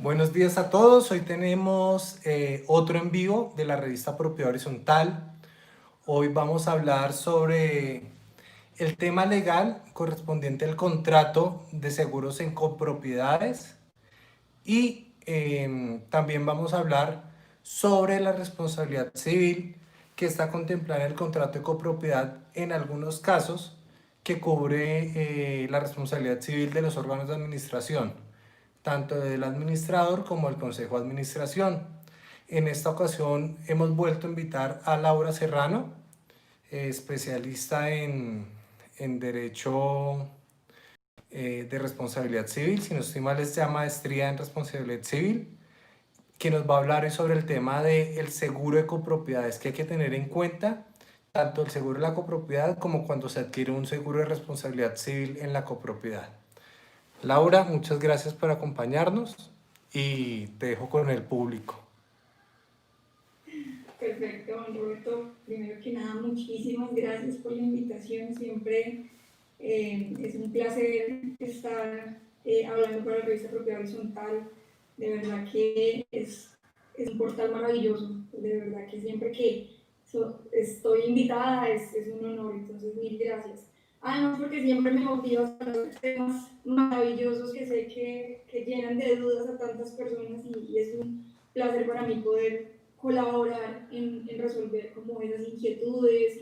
Buenos días a todos. Hoy tenemos otro en vivo de la revista Propiedad Horizontal. Hoy vamos a hablar sobre el tema legal correspondiente al contrato de seguros en copropiedades y también vamos a hablar sobre la responsabilidad civil que está contemplada en el contrato de copropiedad en algunos casos que cubre la responsabilidad civil de los órganos de administración, tanto del administrador como del consejo de administración. En esta ocasión hemos vuelto a invitar a Laura Serrano, especialista en derecho de responsabilidad civil, si no estoy mal es ya maestría en responsabilidad civil, que nos va a hablar sobre el tema del seguro de copropiedades que hay que tener en cuenta, tanto el seguro de la copropiedad como cuando se adquiere un seguro de responsabilidad civil en la copropiedad. Laura, muchas gracias por acompañarnos y te dejo con el público. Perfecto, Roberto. Primero que nada, muchísimas gracias por la invitación. Siempre es un placer estar hablando para la revista Propiedad Horizontal. De verdad que es un portal maravilloso. De verdad que siempre que estoy invitada es un honor. Entonces, mil gracias. Además, porque siempre me motivas a los temas maravillosos que sé que llenan de dudas a tantas personas y es un placer para mí poder colaborar en resolver como esas inquietudes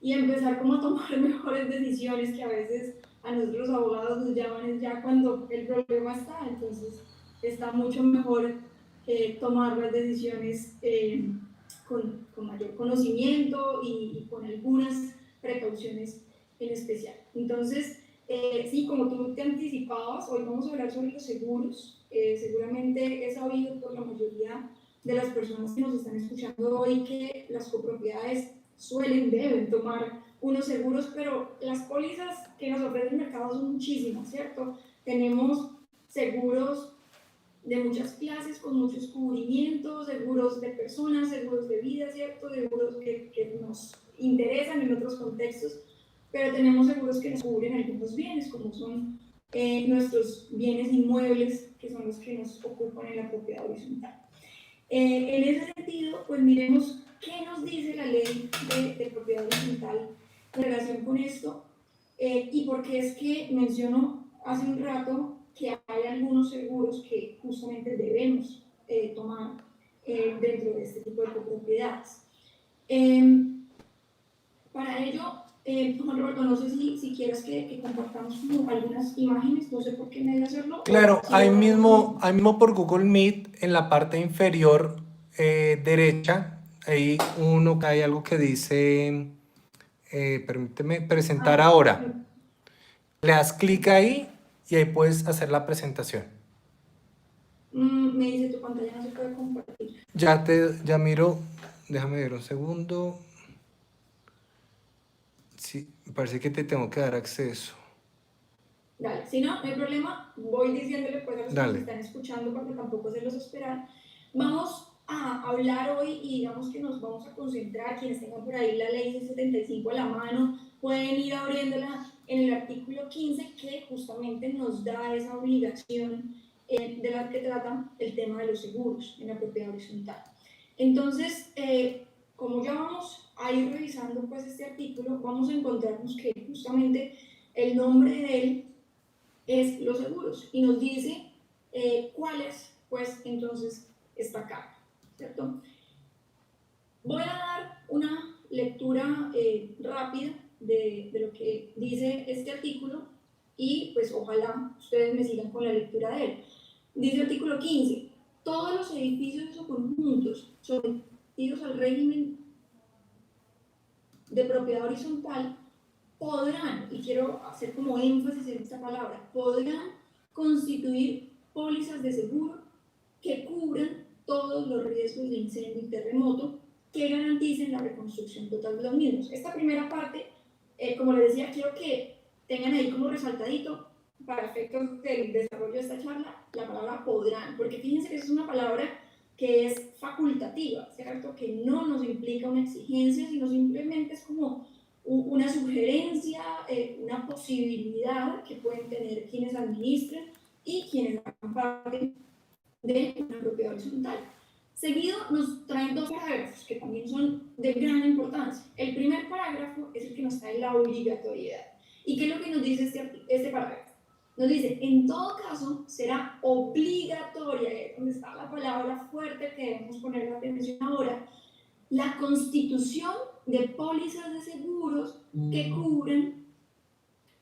y empezar como a tomar mejores decisiones que a veces a nosotros los abogados nos llaman ya cuando el problema está, entonces está mucho mejor tomar las decisiones con mayor conocimiento y con algunas precauciones en especial. Entonces, sí, como tú te anticipabas, hoy vamos a hablar sobre los seguros. Seguramente es sabido por la mayoría de las personas que nos están escuchando hoy que las copropiedades deben tomar unos seguros, pero las pólizas que nos ofrece el mercado son muchísimas, ¿cierto? Tenemos seguros de muchas clases, con muchos cubrimientos, seguros de personas, seguros de vida, ¿cierto? Seguros que nos interesan en otros contextos, pero tenemos seguros que nos cubren algunos bienes, como son nuestros bienes inmuebles, que son los que nos ocupan en la propiedad horizontal. En ese sentido, pues miremos qué nos dice la ley de propiedad horizontal en relación con esto y por qué es que menciono hace un rato que hay algunos seguros que justamente debemos tomar dentro de este tipo de copropiedades. Para ello, Juan Roberto, no sé si quieres que compartamos como algunas imágenes, no sé por qué me debe hacerlo. Claro, Si ahí mismo por Google Meet, en la parte inferior derecha, hay algo que dice, permíteme, presentar ahora. Le das clic ahí y ahí puedes hacer la presentación. Me dice tu pantalla no se puede compartir. Ya miro, déjame ver un segundo. Sí, me parece que te tengo que dar acceso. Dale, si no, no hay problema, voy diciéndole pues a los que nos están escuchando porque tampoco se los esperan. Vamos a hablar hoy y digamos que nos vamos a concentrar, quienes tengan por ahí la ley 75 a la mano, pueden ir abriéndola en el artículo 15 que justamente nos da esa obligación de la que trata el tema de los seguros en la propiedad horizontal. Entonces, como ya vamos a ir revisando pues este artículo, vamos a encontrarnos que justamente el nombre de él es los seguros y nos dice cuáles, pues entonces está acá, ¿cierto? Voy a dar una lectura rápida de lo que dice este artículo y pues ojalá ustedes me sigan con la lectura de él. Dice el artículo 15, todos los edificios o conjuntos sometidos al régimen de propiedad horizontal podrán, y quiero hacer como énfasis en esta palabra, podrán constituir pólizas de seguro que cubran todos los riesgos de incendio y terremoto que garanticen la reconstrucción total de los mismos. Esta primera parte, como les decía, quiero que tengan ahí como resaltadito para efectos del desarrollo de esta charla, la palabra podrán, porque fíjense que es una palabra que es facultativa, ¿cierto? Que no nos implica una exigencia, sino simplemente es como una sugerencia, una posibilidad que pueden tener quienes administran y quienes hagan parte de una propiedad horizontal. Seguido nos traen dos parágrafos que también son de gran importancia. El primer parágrafo es el que nos trae la obligatoriedad. ¿Y qué es lo que nos dice este parágrafo? Nos dice, en todo caso, será obligatoria, es donde está la palabra fuerte que debemos poner la atención ahora, la constitución de pólizas de seguros que cubren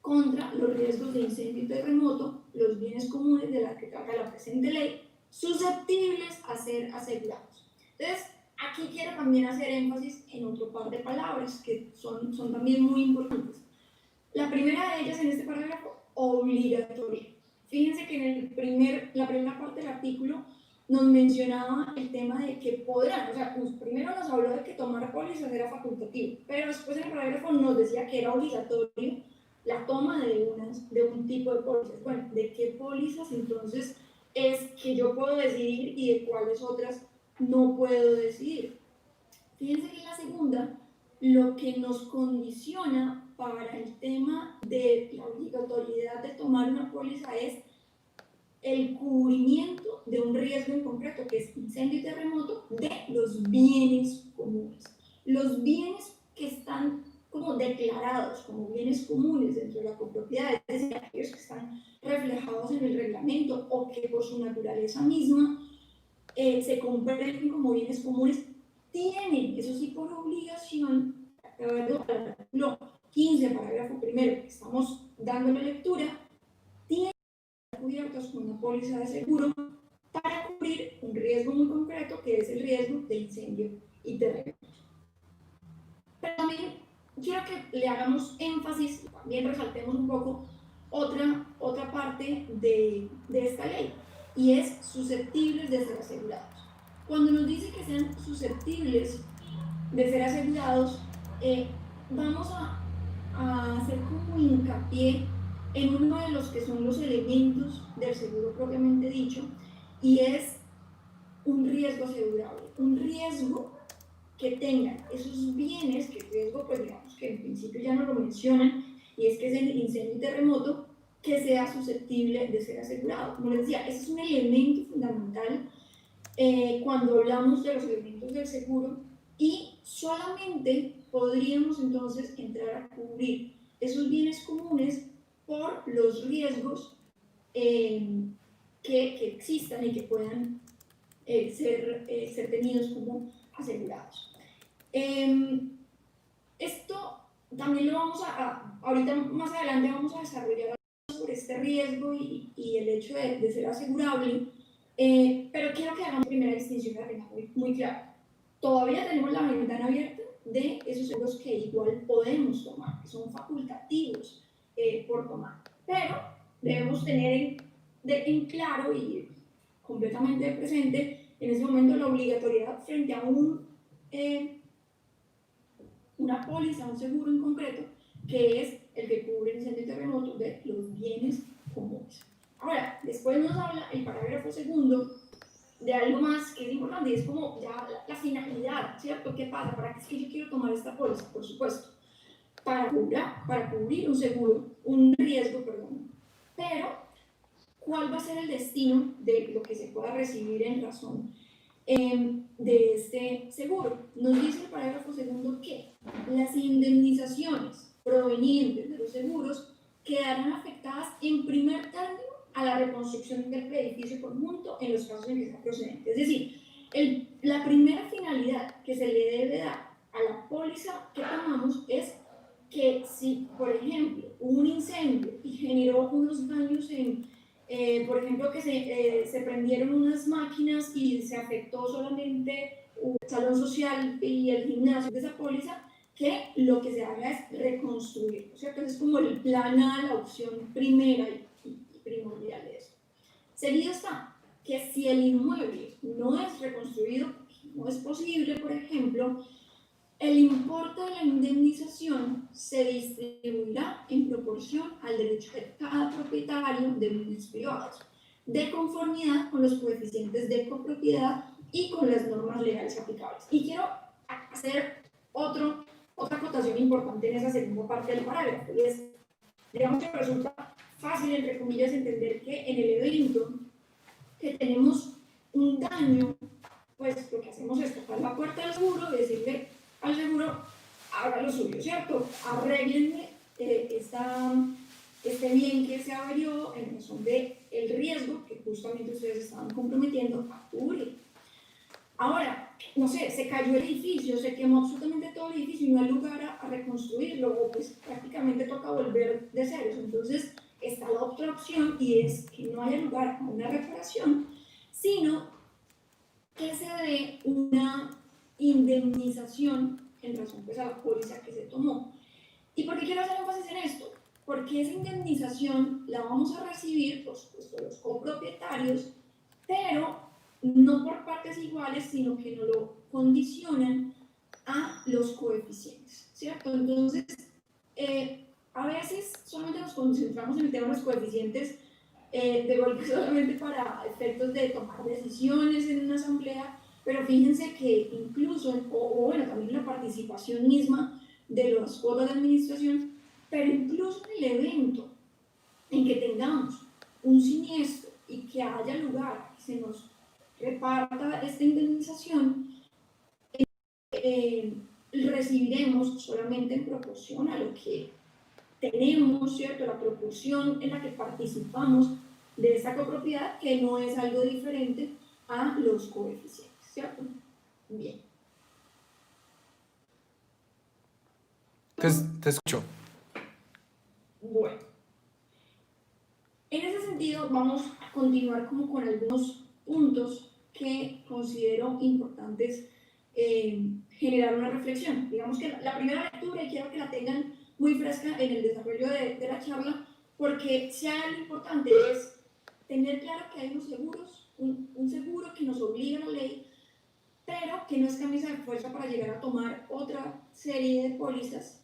contra los riesgos de incendio y terremoto, los bienes comunes de la que trata la presente ley, susceptibles a ser asegurados. Entonces, aquí quiero también hacer énfasis en otro par de palabras que son también muy importantes. La primera de ellas en este parágrafo, obligatoria. Fíjense que en la primera parte del artículo nos mencionaba el tema de que podrán, o sea, primero nos habló de que tomar pólizas era facultativo, pero después en el parágrafo nos decía que era obligatorio la toma de un tipo de pólizas. Bueno, ¿de qué pólizas entonces es que yo puedo decidir y de cuáles otras no puedo decidir? Fíjense que en la segunda, lo que nos condiciona para el tema de la obligatoriedad de tomar una póliza es el cubrimiento de un riesgo en concreto, que es incendio y terremoto, de los bienes comunes. Los bienes que están como declarados como bienes comunes dentro de la copropiedad, es decir, aquellos que están reflejados en el reglamento o que por su naturaleza misma se comprenden como bienes comunes, tienen, eso sí, por obligación, de acuerdo al artículo 15, parágrafo primero, que estamos dándole lectura, tienen que estar cubiertos con una póliza de seguro para cubrir un riesgo muy concreto, que es el riesgo de incendio y terremoto. Pero también quiero que le hagamos énfasis, también resaltemos un poco otra parte de esta ley, y es susceptibles de ser asegurados. Cuando nos dice que sean susceptibles de ser asegurados, vamos a hacer como hincapié en uno de los que son los elementos del seguro propiamente dicho, y es un riesgo asegurable, un riesgo que tengan esos bienes, que el riesgo, pues digamos que en principio ya no lo mencionan, y es que es el incendio y terremoto, que sea susceptible de ser asegurado. Como les decía, ese es un elemento fundamental cuando hablamos de los elementos del seguro, y solamente podríamos entonces entrar a cubrir esos bienes comunes por los riesgos que existan y que puedan ser tenidos como asegurados. Esto también lo vamos ahorita más adelante vamos a desarrollar sobre este riesgo y el hecho de ser asegurable, pero quiero que hagamos primera distinción que la tenga muy clara. Todavía tenemos la ventana abierta de esos seguros que igual podemos tomar, que son facultativos por tomar, pero debemos tener en claro y completamente presente en ese momento la obligatoriedad frente a una póliza, un seguro en concreto, que es el que cubre el incendio y terremoto de los bienes comunes. Ahora, después nos habla el parágrafo segundo de algo más que es importante, y es como ya la finalidad, ¿cierto? ¿Qué pasa? ¿Para qué es que yo quiero tomar esta póliza? Por supuesto, para cubrir un riesgo, pero ¿cuál va a ser el destino de lo que se pueda recibir en razón de este seguro? Nos dice el parágrafo segundo que las indemnizaciones provenientes de los seguros quedarán afectadas en primer término a la reconstrucción del edificio conjunto en los casos en que sea procedente. Es decir, la primera finalidad que se le debe dar a la póliza que tomamos es que si, por ejemplo, hubo un incendio y generó unos daños por ejemplo, que se prendieron unas máquinas y se afectó solamente el salón social y el gimnasio de esa póliza, que lo que se haga es reconstruir, ¿no es cierto? Ese es como el plan A, la opción primera y primordial de eso. Seguido está que si el inmueble no es reconstruido, no es posible, por ejemplo, el importe de la indemnización se distribuirá en proporción al derecho de cada propietario de bienes privados, de conformidad con los coeficientes de copropiedad y con las normas legales aplicables. Y quiero hacer otra acotación importante en esa segunda parte del parágrafo, y es, digamos que resulta fácil, entre comillas, entender que en el evento que tenemos un daño, pues lo que hacemos es tocar la puerta del seguro y decirle al seguro, haga lo suyo, ¿cierto? Arréglenme este bien que se averió en razón del riesgo que justamente ustedes estaban comprometiendo a cubrir. Ahora, no sé, se cayó el edificio, se quemó absolutamente todo el edificio y no hay lugar a reconstruirlo, o pues prácticamente toca volver de ceros. Entonces está la otra opción y es que no haya lugar a una reparación, sino que se dé una indemnización en razón pues, a la póliza que se tomó. ¿Y por qué quiero hacer énfasis en esto? Porque esa indemnización la vamos a recibir, por supuesto, los copropietarios, pero no por partes iguales, sino que no lo condicionan a los coeficientes, ¿cierto? Entonces, a veces solamente nos concentramos en el tema de los coeficientes de golpe solamente para efectos de tomar decisiones en una asamblea, pero fíjense que incluso, o bueno, también la participación misma de las cuotas de administración, pero incluso en el evento en que tengamos un siniestro y que haya lugar a que se nos reparta esta indemnización, recibiremos solamente en proporción a lo que tenemos, ¿cierto? La proporción en la que participamos de esta copropiedad, que no es algo diferente a los coeficientes, ¿cierto? Bien. Te escucho. Bueno. En ese sentido, vamos a continuar como con algunos puntos que considero importantes generar una reflexión. Digamos que la primera lectura, y quiero que la tengan muy fresca en el desarrollo de la charla, porque si hay algo importante es tener claro que hay unos seguros, un seguro que nos obliga a la ley, pero que no es camisa de fuerza para llegar a tomar otra serie de pólizas,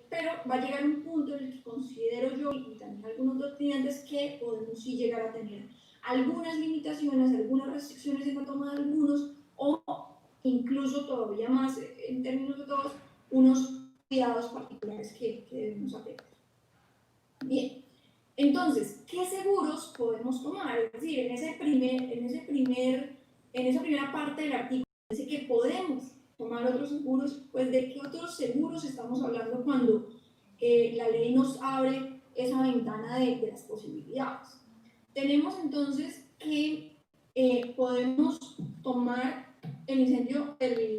pero va a llegar un punto en el que considero yo, y también algunos otros clientes, que podemos sí llegar a tener algunas limitaciones, algunas restricciones en la toma de algunos, o incluso todavía más, en términos de todos, unos cuidados particulares que debemos atender. Bien, entonces, ¿qué seguros podemos tomar? Es decir, en esa primera parte del artículo dice que podemos tomar otros seguros. Pues, ¿de qué otros seguros estamos hablando cuando la ley nos abre esa ventana de las posibilidades? Tenemos entonces que podemos tomar el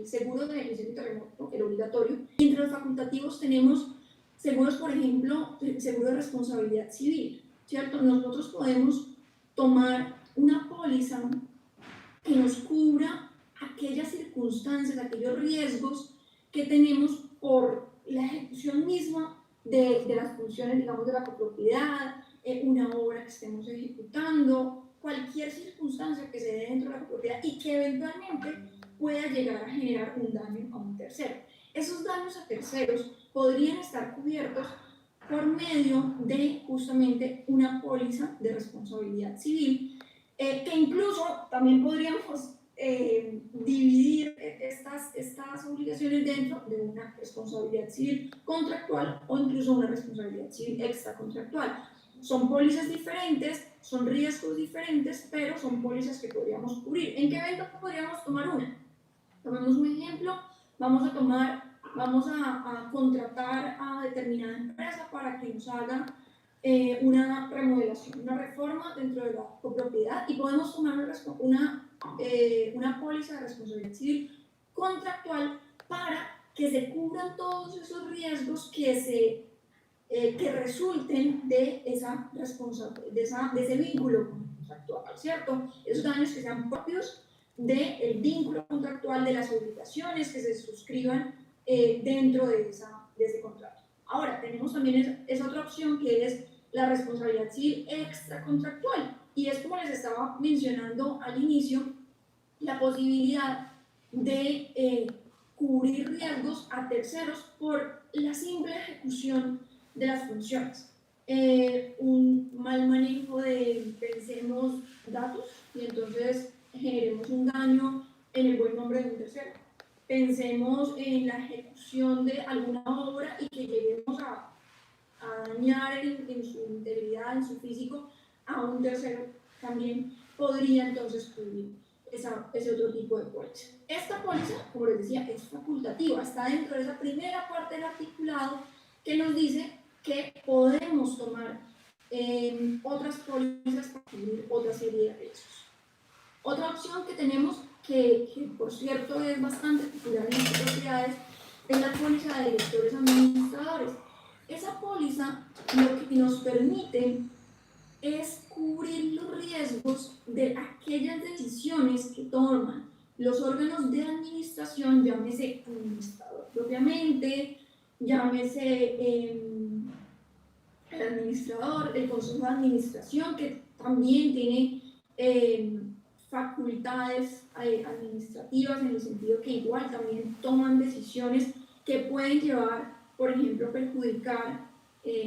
seguro de incendio terremoto, el obligatorio, y entre los facultativos tenemos seguros, por ejemplo, el seguro de responsabilidad civil, ¿cierto? Nosotros podemos tomar una póliza que nos cubra aquellas circunstancias, aquellos riesgos que tenemos por la ejecución misma de las funciones, digamos, de la copropiedad, una obra que estemos ejecutando, cualquier circunstancia que se dé dentro de la copropiedad y que eventualmente pueda llegar a generar un daño a un tercero. Esos daños a terceros podrían estar cubiertos por medio de justamente una póliza de responsabilidad civil, que incluso también podríamos dividir estas obligaciones dentro de una responsabilidad civil contractual o incluso una responsabilidad civil extracontractual. Son pólizas diferentes, son riesgos diferentes, pero son pólizas que podríamos cubrir. ¿En qué evento podríamos tomar una? Tomemos un ejemplo, vamos a contratar a determinada empresa para que nos haga una remodelación, una reforma dentro de la copropiedad, y podemos tomar una póliza de responsabilidad civil contractual para que se cubran todos esos riesgos que resulten de ese vínculo contractual, ¿cierto? Esos daños que sean propios del vínculo contractual, de las obligaciones que se suscriban dentro de ese contrato. Ahora, tenemos también esa otra opción, que es la responsabilidad civil extracontractual, y es, como les estaba mencionando al inicio, la posibilidad de cubrir riesgos a terceros por la simple ejecución de las funciones. Un mal manejo de, pensemos, datos, y entonces generemos un daño en el buen nombre de un tercero. Pensemos en la ejecución de alguna obra y que lleguemos a dañar en su integridad, en su físico, a un tercero, también podría entonces cubrir. ese otro tipo de póliza. Esta póliza, como les decía, es facultativa, está dentro de esa primera parte del articulado que nos dice que podemos tomar otras pólizas para cubrir otra serie de riesgos. Otra opción que tenemos, que por cierto es bastante popular en las propiedades, es la póliza de directores administradores. Esa póliza lo que nos permite es cubrir los riesgos de aquellas decisiones que toman los órganos de administración, llámese administrador propiamente, llámese el administrador, el consejo de administración, que también tiene facultades administrativas en el sentido que igual también toman decisiones que pueden llevar, por ejemplo, a perjudicar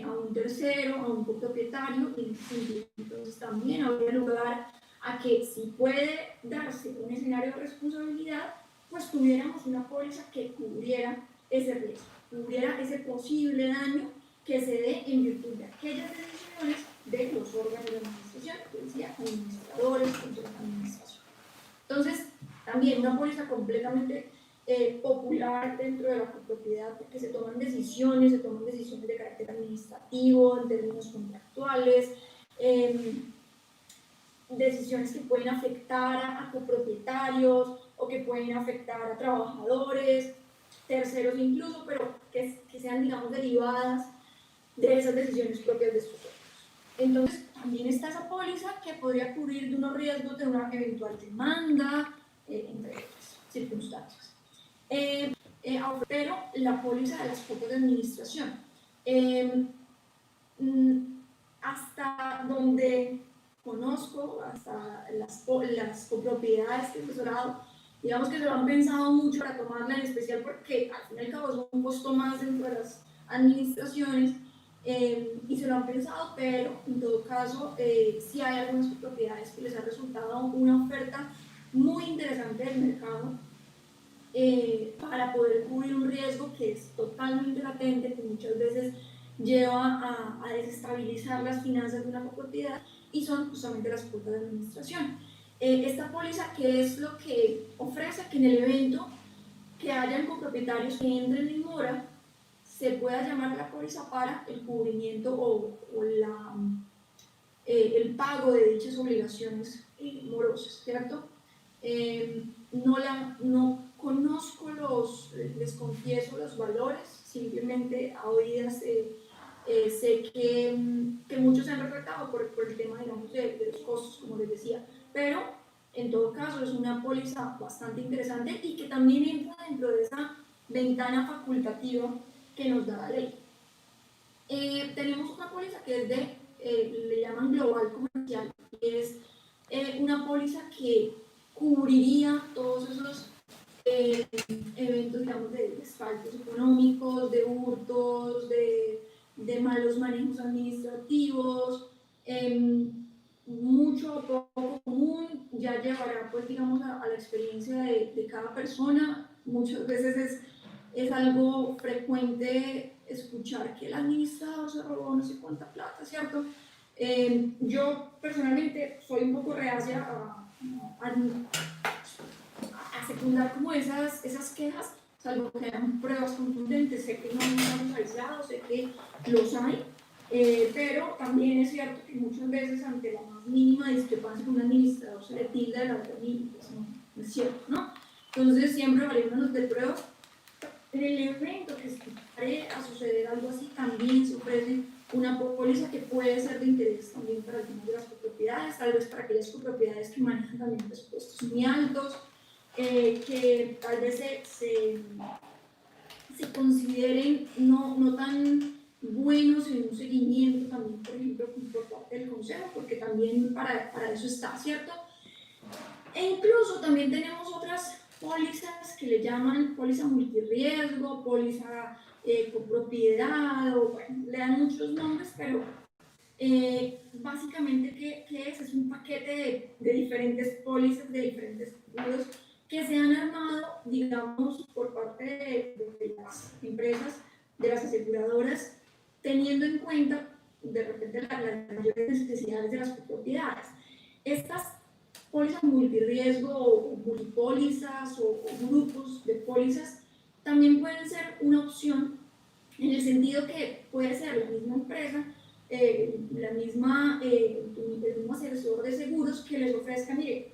a un tercero, a un copropietario, en ese sentido. Entonces también habría lugar a que si puede darse un escenario de responsabilidad, pues tuviéramos una póliza que cubriera ese riesgo, cubriera ese posible daño que se dé en virtud de aquellas decisiones de los órganos de administración, que decía administradores, consejos de administración. Entonces, también una póliza completamente popular dentro de la copropiedad, porque se toman decisiones de carácter administrativo, en términos contractuales, decisiones que pueden afectar a copropietarios o que pueden afectar a trabajadores, terceros incluso, pero que sean, digamos, derivadas de esas decisiones propias de sus órganos. Entonces, también está esa póliza que podría cubrir de unos riesgos de una eventual demanda, entre otras circunstancias. Pero la póliza de las cuotas de administración. Hasta donde conozco, hasta las copropiedades que he asesorado, digamos que se lo han pensado mucho para tomarla, en especial porque al fin y al cabo es un costo más dentro de las administraciones, y se lo han pensado, pero en todo caso sí hay algunas propiedades que les ha resultado una oferta muy interesante del mercado para poder cubrir un riesgo que es totalmente latente, que muchas veces lleva a desestabilizar las finanzas de una copropiedad, y son justamente las cuotas de administración. Esta póliza, ¿qué es lo que ofrece? Que en el evento que hayan copropietarios que entren en mora, se pueda llamar a la póliza para el cubrimiento o el pago de dichas obligaciones morosas, ¿cierto? No conozco les confieso los valores, simplemente a oídas sé que muchos se han retratado por el tema, digamos, de los costos, como les decía, pero en todo caso es una póliza bastante interesante y que también entra dentro de esa ventana facultativa que nos da la ley. Tenemos una póliza que es le llaman global comercial, que es una póliza que cubriría todos esos eventos, digamos, de desfaltos económicos, de hurtos, de malos manejos administrativos, mucho o poco común, ya llevará, pues, digamos, a la experiencia de cada persona. Muchas veces es algo frecuente escuchar que el administrador se robó no sé cuánta plata, ¿cierto? Yo personalmente soy un poco reacia a secundar como esas quejas, salvo que hayan pruebas contundentes. Sé que no hay casos aislados, sé que los hay, pero también es cierto que muchas veces ante la más mínima discrepancia con un administrador se le tilda de la verdad, y pues no es cierto, ¿no? Entonces siempre valiéndonos de pruebas. En el evento que estaré a suceder algo así, también se ofrece una póliza que puede ser de interés también para algunas de las copropiedades, tal vez para aquellas copropiedades que manejan también presupuestos muy altos, que tal vez se consideren no tan buenos en un seguimiento también, por ejemplo, por parte del consejo, porque también para eso está, ¿cierto? E incluso también tenemos otras pólizas que le llaman póliza multirriesgo, póliza copropiedad, o bueno, le dan muchos nombres, pero básicamente, ¿qué es? Es un paquete de diferentes pólizas, de diferentes seguros que se han armado, digamos, por parte de las empresas, de las aseguradoras, teniendo en cuenta de repente las mayores necesidades de las propiedades. Estas pólizas multirriesgo o multipólizas o grupos de pólizas también pueden ser una opción en el sentido que puede ser la misma empresa, el mismo asesor de seguros que les ofrezca, mire,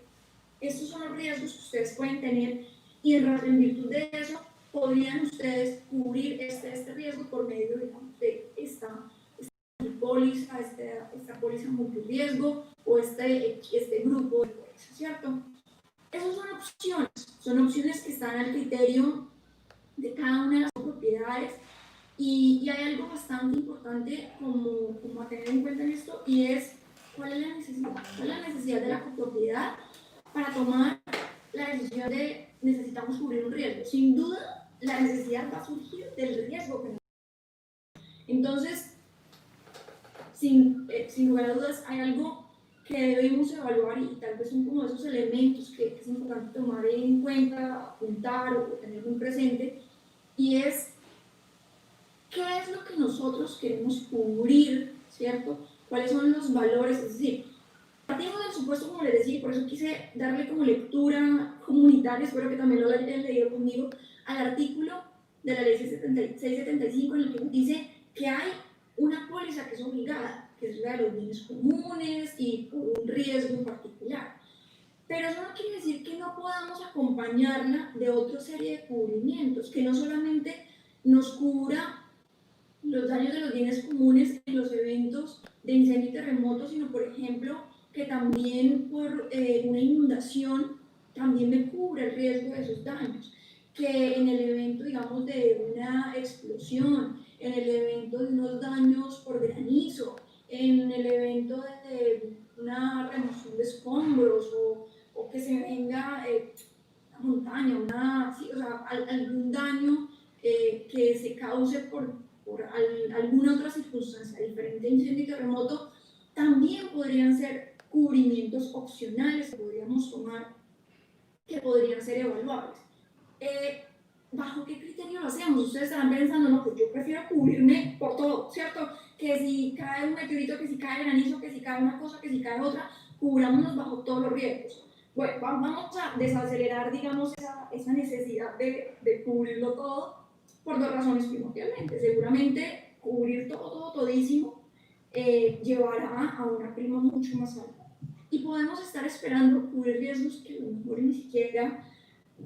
estos son los riesgos que ustedes pueden tener y en virtud de eso podrían ustedes cubrir este riesgo por medio, digamos, de esta póliza, esta póliza multirriesgo o este grupo de pólizas, ¿cierto? Esas son opciones que están al criterio de cada una de las propiedades y hay algo bastante importante como a tener en cuenta en esto y es cuál es la necesidad. ¿Cuál es la necesidad de la copropiedad para tomar la decisión de necesitamos cubrir un riesgo? Sin duda, la necesidad va a surgir del riesgo que nos... Entonces, sin lugar a dudas, hay algo que debemos evaluar y tal vez son como esos elementos que es importante tomar en cuenta, apuntar o tener muy presente, y es qué es lo que nosotros queremos cubrir, ¿cierto? ¿Cuáles son los valores? Es decir, partimos del supuesto, como les decía, por eso quise darle como lectura comunitaria, espero que también lo hayan leído conmigo, al artículo de la ley 675 en el que nos dice que hay una póliza que es obligada, que es la de los bienes comunes y por un riesgo en particular. Pero eso no quiere decir que no podamos acompañarla de otra serie de cubrimientos, que no solamente nos cubra los daños de los bienes comunes en los eventos de incendio y terremoto, sino por ejemplo que también por una inundación también me cubre el riesgo de esos daños, que en el evento, digamos, de una explosión, en el evento de unos daños por granizo, en el evento de una remoción de escombros o que se venga una montaña, sí, o sea, algún daño que se cause por alguna otra circunstancia diferente a incendio y terremoto, también podrían ser cubrimientos opcionales que podríamos tomar, que podrían ser evaluables. ¿Bajo qué criterio lo hacemos? Ustedes estarán pensando, no, pues yo prefiero cubrirme por todo, ¿cierto? Que si cae un meteorito, que si cae granizo, que si cae una cosa, que si cae otra, cubrámonos bajo todos los riesgos. Bueno, vamos a desacelerar, digamos, esa necesidad de cubrirlo todo por dos razones primordialmente. Seguramente cubrir todísimo llevará a una prima mucho más alta. Y podemos estar esperando cubrir riesgos que a lo mejor ni siquiera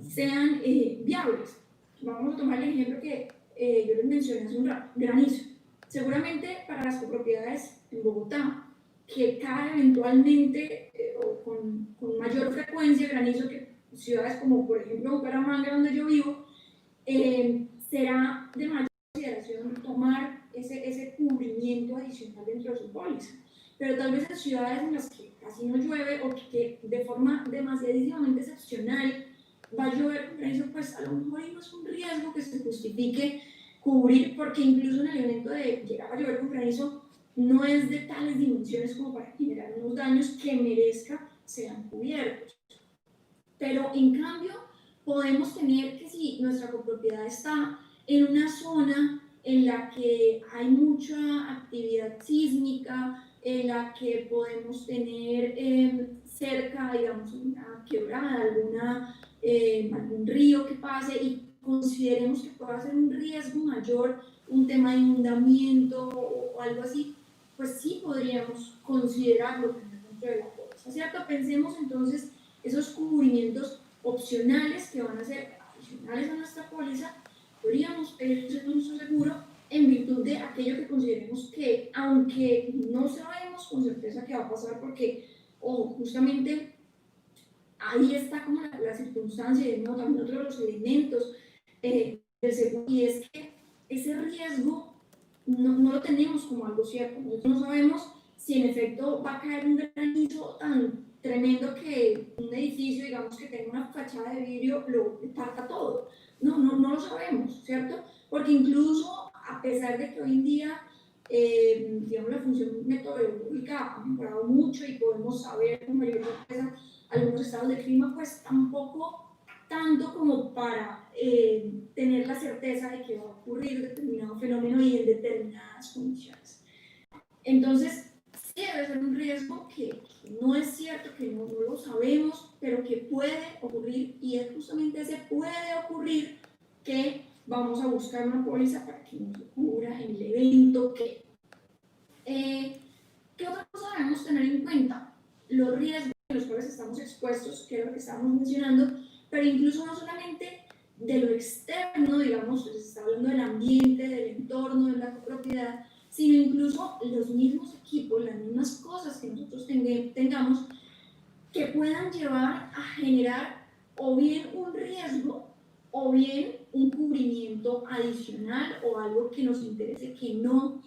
sean viables. Vamos a tomar el ejemplo que yo les mencioné hace un rato, granizo. Seguramente para las copropiedades en Bogotá, que cae eventualmente o con mayor frecuencia granizo que ciudades como por ejemplo Bucaramanga, donde yo vivo, será de mayor consideración tomar ese cubrimiento adicional dentro de su póliza. Pero tal vez en ciudades en las que casi no llueve o que de forma demasiadísimamente excepcional va a llover con granizo, pues a lo mejor ahí no es un riesgo que se justifique cubrir, porque incluso en el evento de llegar a llover con granizo no es de tales dimensiones como para generar unos daños que merezca sean cubiertos. Pero en cambio podemos tener que si nuestra copropiedad está en una zona en la que hay mucha actividad sísmica, en la que podemos tener cerca, digamos, una quebrada, algún río que pase y consideremos que pueda ser un riesgo mayor, un tema de inundamiento o algo así, pues sí podríamos considerarlo dentro de la póliza, ¿cierto? Pensemos entonces esos cubrimientos opcionales que van a ser adicionales a nuestra póliza, podríamos pedirlos en nuestro seguro en virtud de aquello que consideremos que, aunque no sabemos con certeza qué va a pasar, porque, ojo, justamente ahí está como la circunstancia y también otro de los elementos del seguro, y es que ese riesgo no lo tenemos como algo cierto. Nosotros no sabemos si en efecto va a caer un granizo tan tremendo que un edificio, digamos, que tenga una fachada de vidrio, lo parta todo. No lo sabemos, ¿cierto? Porque incluso, a pesar de que hoy en día, digamos, la función meteorológica ha mejorado mucho y podemos saber con mayor certeza algunos estados de clima, pues tampoco tanto como para tener la certeza de que va a ocurrir determinado fenómeno y en determinadas condiciones. Entonces, debe ser un riesgo que no es cierto, que no lo sabemos, pero que puede ocurrir, y es justamente ese puede ocurrir que vamos a buscar una póliza para que nos cubra en el evento que... ¿Qué otra cosa debemos tener en cuenta? Los riesgos a los cuales estamos expuestos, que es lo que estábamos mencionando, pero incluso no solamente de lo externo, digamos, pues se está hablando del ambiente, del entorno, de la copropiedad, sino incluso los mismos equipos, las mismas cosas que nosotros tengamos, que puedan llevar a generar o bien un riesgo o bien un cubrimiento adicional o algo que nos interese que no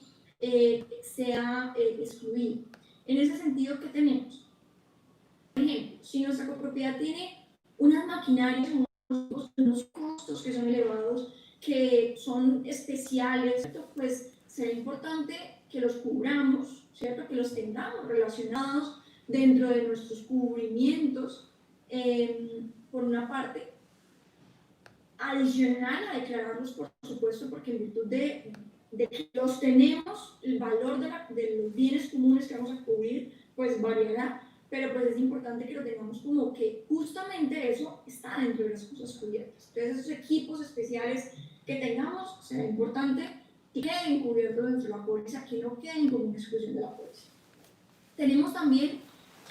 sea excluido. En ese sentido, ¿qué tenemos? Por ejemplo, si nuestra copropiedad tiene unas maquinarias, unos costos que son elevados, que son especiales, ¿cierto? Pues será importante que los cubramos, ¿cierto? Que los tengamos relacionados dentro de nuestros cubrimientos, por una parte, adicional a declararlos, por supuesto, porque en virtud de que los tenemos, el valor de los bienes comunes que vamos a cubrir, pues variará, pero pues es importante que lo tengamos como que justamente eso está dentro de las cosas cubiertas. Entonces esos equipos especiales que tengamos será importante que queden cubiertos dentro de la póliza, que no queden como una exclusión de la póliza. Tenemos también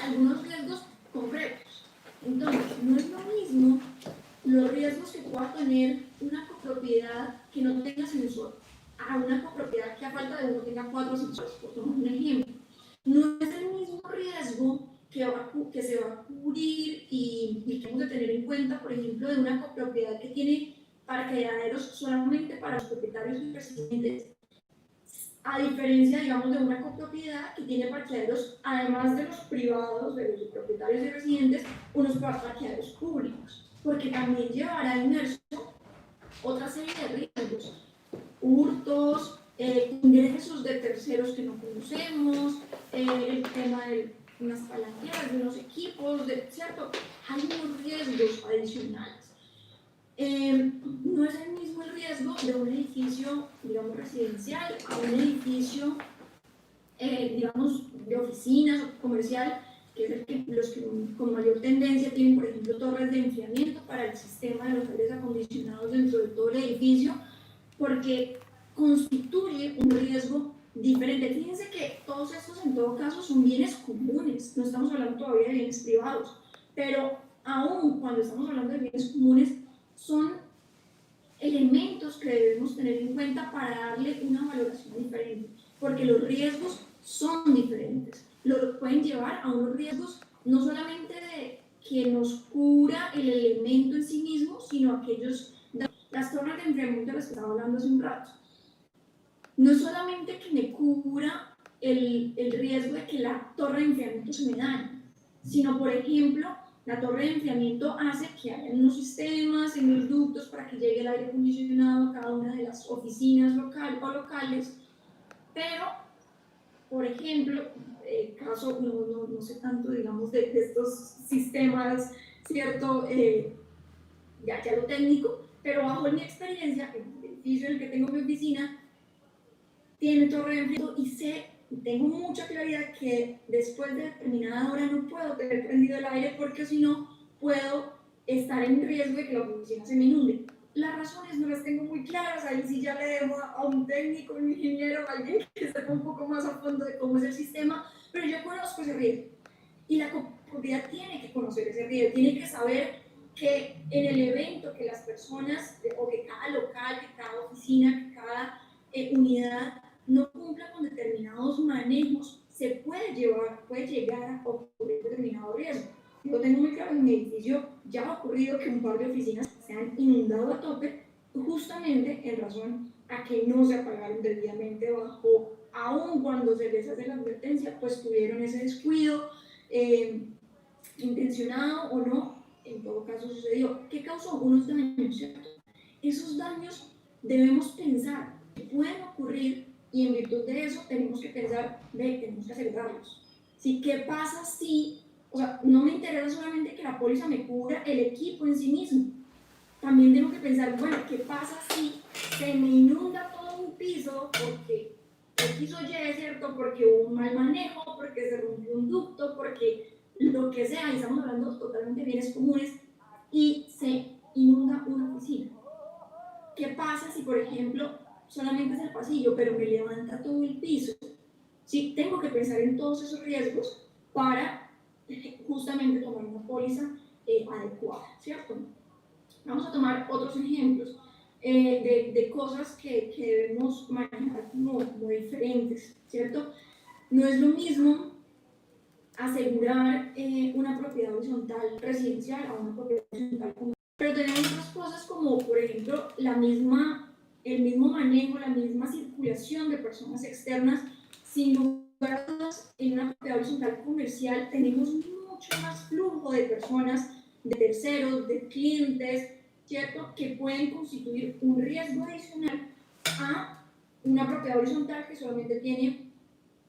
algunos riesgos concretos. Entonces, no es lo mismo los riesgos que pueda tener una copropiedad que no tenga sensor a una copropiedad que a falta de uno tenga 4 sensores, por tomar un ejemplo. No es el mismo riesgo que se va a cubrir y que hemos de tener en cuenta, por ejemplo, de una copropiedad que tiene parqueaderos solamente para los propietarios y residentes, a diferencia, digamos, de una copropiedad que tiene parqueaderos, además de los privados, de los propietarios y residentes, unos parqueaderos públicos, porque también llevará inmerso otra serie de riesgos, hurtos, ingresos de terceros que no conocemos, el tema de unas palanqueras, de unos equipos, ¿cierto? Hay unos riesgos adicionales. No es el mismo el riesgo de un edificio, digamos, residencial a un edificio, digamos, de oficinas o comercial, que es el que los que con mayor tendencia tienen, por ejemplo, torres de enfriamiento para el sistema de los aires acondicionados dentro de todo el edificio, porque constituye un riesgo diferente. Fíjense que todos estos, en todo caso, son bienes comunes, no estamos hablando todavía de bienes privados, pero aún cuando estamos hablando de bienes comunes, son elementos que debemos tener en cuenta para darle una valoración diferente, porque los riesgos son diferentes. Lo pueden llevar a unos riesgos no solamente de que nos cubra el elemento en sí mismo, sino aquellos, las torres de enfriamiento de las que estaba hablando hace un rato. No solamente que me cubra el riesgo de que la torre de enfriamiento se me dañe, sino, por ejemplo, la torre de enfriamiento hace que haya unos sistemas en los ductos para que llegue el aire acondicionado a cada una de las oficinas locales, pero, por ejemplo, caso, no sé tanto, digamos, de estos sistemas, ¿cierto? Ya lo técnico, pero bajo mi experiencia, el edificio en el que tengo mi oficina tiene torre de enfriamiento y tengo mucha claridad que después de determinada hora no puedo tener prendido el aire porque si no puedo estar en riesgo de que la oficina se me inunde. Las razones no las tengo muy claras, ahí sí ya le debo a un técnico, un ingeniero, a alguien que sepa un poco más a fondo de cómo es el sistema, pero yo conozco ese riesgo. Y la comunidad tiene que conocer ese riesgo, tiene que saber que en el evento que las personas, o que cada local, que cada oficina, que cada unidad no cumpla con determinados manejos, se puede llegar a ocurrir determinado riesgo. Yo tengo muy claro, en mi edificio ya ha ocurrido que un par de oficinas se han inundado a tope, justamente en razón a que no se apagaron debidamente bajo, aun cuando se les hace la advertencia, pues tuvieron ese descuido, intencionado o no, en todo caso sucedió. ¿Qué causó? Unos daños, ¿cierto? Esos daños debemos pensar que pueden ocurrir y en virtud de eso tenemos que pensar, tenemos que acelerarlos. ¿Sí? ¿Qué pasa si, o sea, no me interesa solamente que la póliza me cubra el equipo en sí mismo? También tengo que pensar, bueno, ¿qué pasa si se me inunda todo un piso porque X o Y, ¿cierto? Porque hubo un mal manejo, porque se rompió un ducto, porque lo que sea, y estamos hablando totalmente de bienes comunes, y se inunda una oficina. ¿Qué pasa si, por ejemplo, solamente es el pasillo, pero me levanta todo el piso? Sí, tengo que pensar en todos esos riesgos para justamente tomar una póliza adecuada, ¿cierto? Vamos a tomar otros ejemplos de cosas que debemos manejar como diferentes, ¿cierto? No es lo mismo asegurar una propiedad horizontal residencial a una propiedad horizontal comercial. Pero tenemos otras cosas como, por ejemplo, el mismo manejo, la misma circulación de personas externas. Sin lugar a dudas, en una propiedad horizontal comercial tenemos mucho más flujo de personas, de terceros, de clientes, ¿cierto? Que pueden constituir un riesgo adicional a una propiedad horizontal que solamente tiene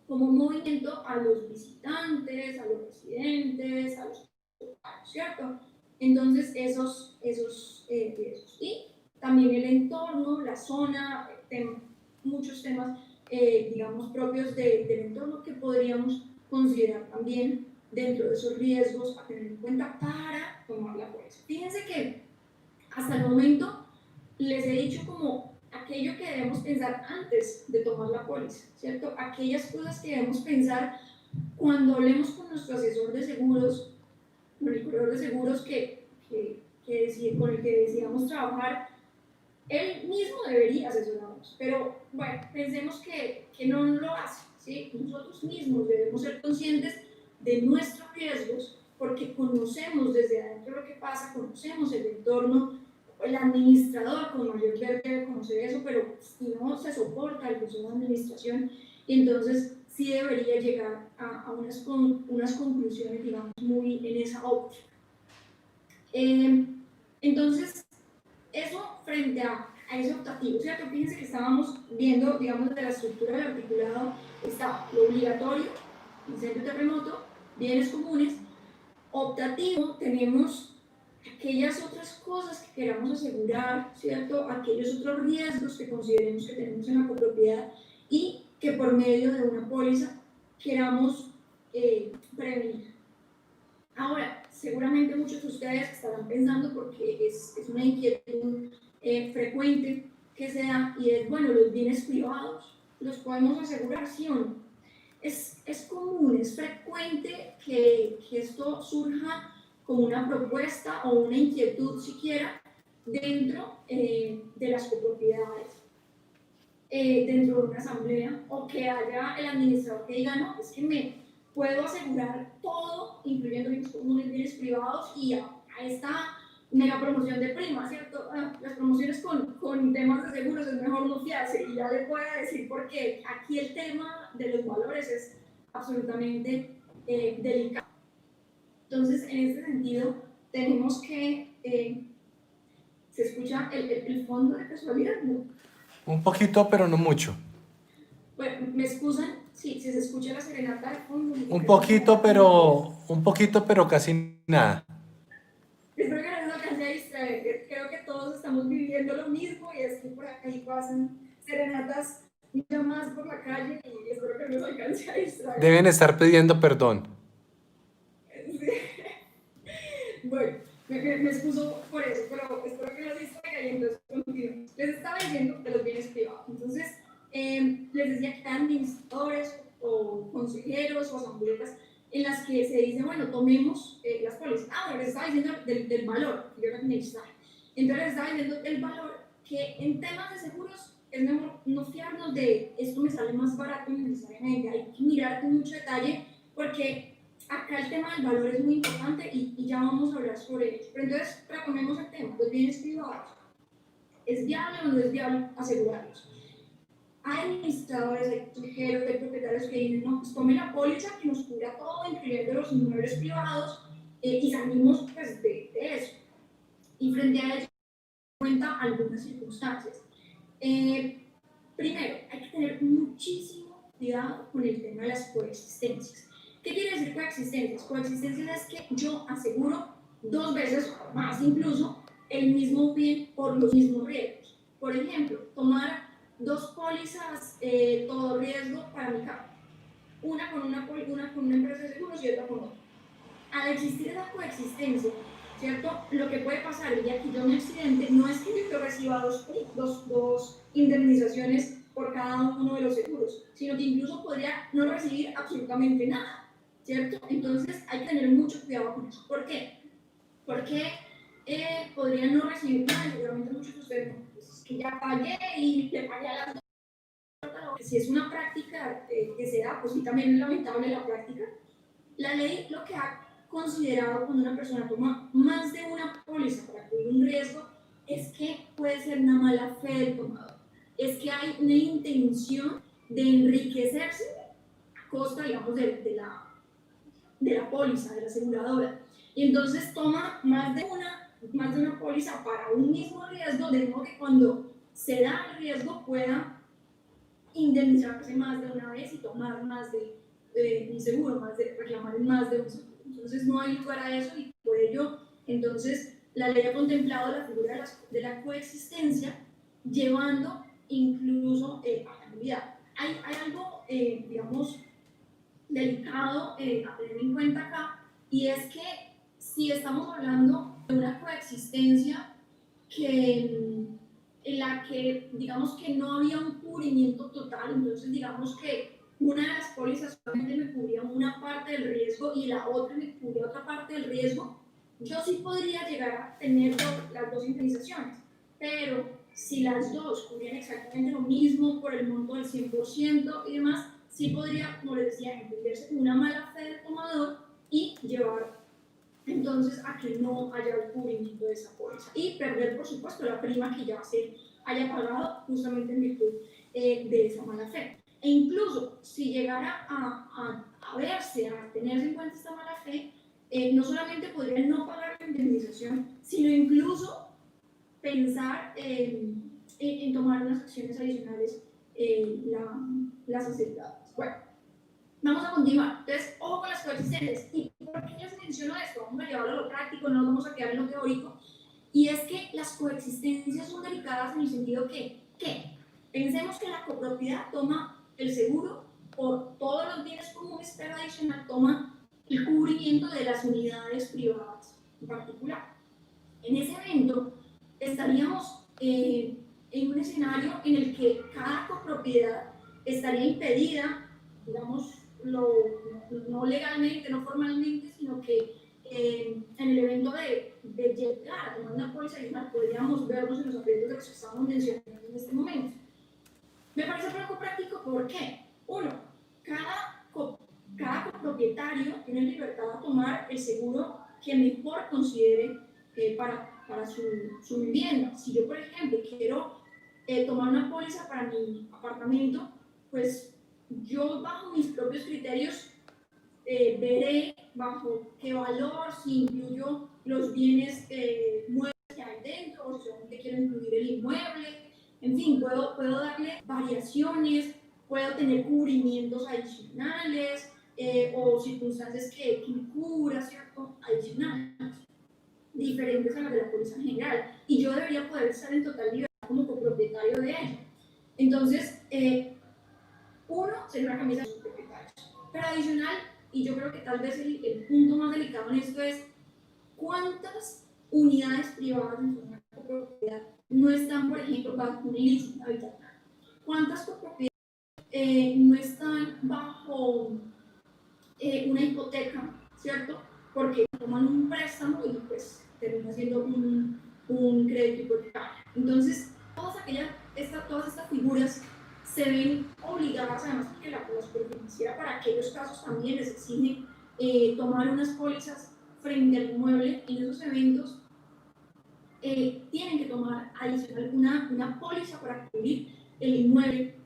como movimiento a los visitantes, a los residentes, a los usuarios, ¿cierto? Entonces, esos riesgos. Y también el entorno, la zona, muchos temas, digamos, propios del entorno que podríamos considerar también dentro de esos riesgos a tener en cuenta para tomar la póliza. Fíjense que hasta el momento les he dicho como aquello que debemos pensar antes de tomar la póliza, ¿cierto? Aquellas cosas que debemos pensar cuando hablemos con nuestro asesor de seguros, con el corredor de seguros con el que decidamos trabajar, él mismo debería asesorarnos, pero bueno, pensemos que no lo hace, ¿sí? Nosotros mismos debemos ser conscientes de nuestros riesgos porque conocemos desde adentro lo que pasa, conocemos el entorno, el administrador con mayor deber debe conocer eso, pero si no se soporta el proceso de administración, entonces sí debería llegar a unas conclusiones, digamos, muy en esa óptica. Entonces, eso frente a ese optativo, ¿cierto? Fíjense que estábamos viendo, digamos, de la estructura del articulado, está lo obligatorio, incendio, terremoto, bienes comunes. Optativo, tenemos aquellas otras cosas que queramos asegurar, ¿cierto? Aquellos otros riesgos que consideremos que tenemos en la copropiedad y que por medio de una póliza queramos prevenir. Ahora, seguramente muchos de ustedes estarán pensando, porque es una inquietud frecuente que se da, y es, bueno, los bienes privados, ¿los podemos asegurar, sí o no? Es común, es frecuente que esto surja como una propuesta o una inquietud siquiera dentro de las copropiedades, dentro de una asamblea, o que haya el administrador que diga, no, es que me puedo asegurar todo, incluyendo bienes comunes, bienes privados, y a esta mega promoción de prima, ¿cierto? Las promociones con temas de seguros es mejor no fiarse, y ya le voy a decir por qué. Aquí el tema de los valores es absolutamente delicado. Entonces, en este sentido, tenemos que... ¿se escucha el fondo de casualidad? ¿No? Un poquito, pero no mucho. Bueno, me excusan si se escucha la serenata de fondo. Un poquito, pero casi nada. Espero que no nos alcance a distraer. Creo que todos estamos viviendo lo mismo, y es que por ahí pasan serenatas mucho más por la calle, y espero que no nos alcance a distraer. Deben estar pidiendo perdón. Sí. Bueno, me excuso por eso, pero espero que no se distraiga, y entonces continuamos. Les estaba diciendo de los bienes privados. Entonces, les decía que eran administradores o consejeros o asambleas en las que se dice, bueno, tomemos las pólizas. Bueno, les estaba diciendo del valor, que yo era administrador. Entonces les estaba diciendo del valor, que en temas de seguros es mejor no fiarnos de esto me sale más barato necesariamente. Hay que mirar con mucho detalle, porque acá el tema del valor es muy importante, y ya vamos a hablar sobre ello. Pero entonces, retomemos el tema, los bienes privados. ¿Es viable o no es viable asegurarlos? Hay administradores, hay consejeros, hay propietarios que dicen, no, pues tome la póliza que nos cubra todo, incluyendo los inmuebles privados, y salimos pues, de eso. Y frente a eso, cuenta algunas circunstancias. Primero, hay que tener muchísimo cuidado con el tema de las coexistencias. ¿Qué quiere decir coexistencias? Coexistencias es que yo aseguro dos veces, más incluso, el mismo bien por los mismos riesgos. Por ejemplo, tomar dos pólizas todo riesgo para mi carro, una con una empresa de seguros y otra con otra. Al existir esa coexistencia, ¿cierto? Lo que puede pasar el día que yo me accidente no es que yo reciba dos indemnizaciones por cada uno de los seguros, sino que incluso podría no recibir absolutamente nada, ¿cierto? Entonces hay que tener mucho cuidado con eso. ¿Por qué? Porque podría no recibir nada, seguramente muchos de ustedes, no, pues es que ya pagué y le pagué a las dos. Si es una práctica que se da, pues sí, también es lamentable la práctica. La ley lo que ha considerado cuando una persona toma más de una póliza para cubrir un riesgo es que puede ser una mala fe del tomador, es que hay una intención de enriquecerse a costa, digamos, de la póliza, de la aseguradora. Y entonces toma más de una póliza para un mismo riesgo, de modo que cuando se da el riesgo pueda indemnizarse más de una vez y tomar más de un seguro, reclamar más de un seguro. Entonces no hay lugar a eso y por ello, entonces, la ley ha contemplado la figura de la coexistencia, llevando incluso a la nulidad. Hay algo, digamos, delicado a tener en cuenta acá, y es que si estamos hablando de una coexistencia en la que digamos que no había un cubrimiento total, entonces digamos que una de las pólizas solamente me cubría una parte del riesgo y la otra me cubría otra parte del riesgo, yo sí podría llegar a tener las dos indemnizaciones, pero si las dos cubrían exactamente lo mismo por el monto del 100% y demás, sí podría, como les decía, entenderse como una mala fe del tomador y llevar entonces a que no haya el cubrimiento de esa póliza y perder, por supuesto, la prima que ya se haya pagado justamente en virtud de esa mala fe. E incluso si llegara a verse, a tenerse en cuenta esta mala fe, no solamente podría no pagar la indemnización, sino incluso pensar en tomar unas acciones adicionales las aseguradoras. Bueno, vamos a continuar. Entonces, ojo con las coexistencias. ¿Y por qué les menciono esto? Vamos a llevarlo a lo práctico, no nos vamos a quedar en lo teórico. Y es que las coexistencias son delicadas en el sentido que pensemos que la copropiedad toma el seguro por todos los bienes comunes, pero adicional toma el cubrimiento de las unidades privadas en particular. En ese evento estaríamos en un escenario en el que cada copropiedad estaría impedida, digamos, no legalmente, no formalmente, sino que en el evento de llegar a tomar una póliza adicional podríamos vernos en los aprietos de los que estamos mencionando en este momento. Me parece poco práctico, ¿por qué? Uno, cada copropietario tiene libertad de tomar el seguro que mejor considere para su vivienda. Si yo, por ejemplo, quiero tomar una póliza para mi apartamento, pues yo bajo mis propios criterios veré bajo qué valor, si incluyo los bienes muebles que hay dentro, o si solamente quiero incluir el inmueble. En fin, puedo darle variaciones, puedo tener cubrimientos adicionales o circunstancias que me cubra, ¿cierto? Adicionales, diferentes a las de la póliza general. Y yo debería poder estar en total libertad como copropietario de ello. Entonces, uno sería una camisa de los propietarios. Pero adicional, y yo creo que tal vez el punto más delicado en esto es cuántas unidades privadas en forma de copropiedad no están, por ejemplo, bajo un leasing habitacional. ¿Cuántas copropiedades no están bajo una hipoteca, ¿cierto? Porque toman un préstamo y pues termina siendo un crédito hipotecario. Entonces, todas estas figuras se ven obligadas, además porque la superfinanciera para aquellos casos también les exige tomar unas pólizas frente al inmueble. En esos eventos tienen que tomar adicional una póliza para cubrir el inmueble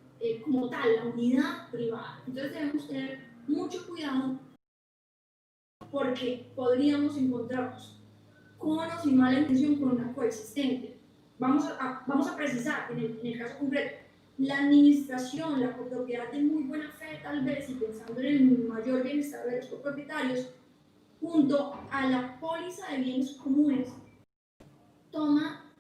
como tal, la unidad privada. Entonces debemos tener mucho cuidado porque podríamos encontrarnos con o sin mala intención con una coexistente. Vamos a precisar en el caso concreto, la administración, la copropiedad de muy buena fe tal vez y pensando en el mayor bienestar de los copropietarios, junto a la póliza de bienes comunes, toma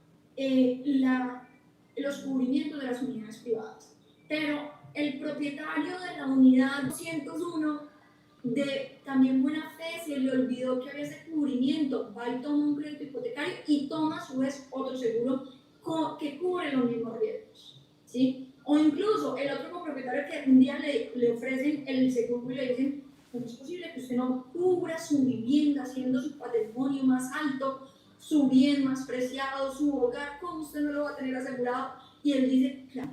los cubrimientos de las unidades privadas. Pero el propietario de la unidad 201, de también buena fe, se le olvidó que había ese cubrimiento, va y toma un crédito hipotecario y toma a su vez otro seguro que cubre los mismos riesgos, ¿sí? O incluso el otro copropietario que un día le ofrecen el seguro y le dicen: ¿cómo es posible que usted no cubra su vivienda, haciendo su patrimonio más alto, su bien más preciado, su hogar? ¿Cómo usted no lo va a tener asegurado? Y él dice: claro,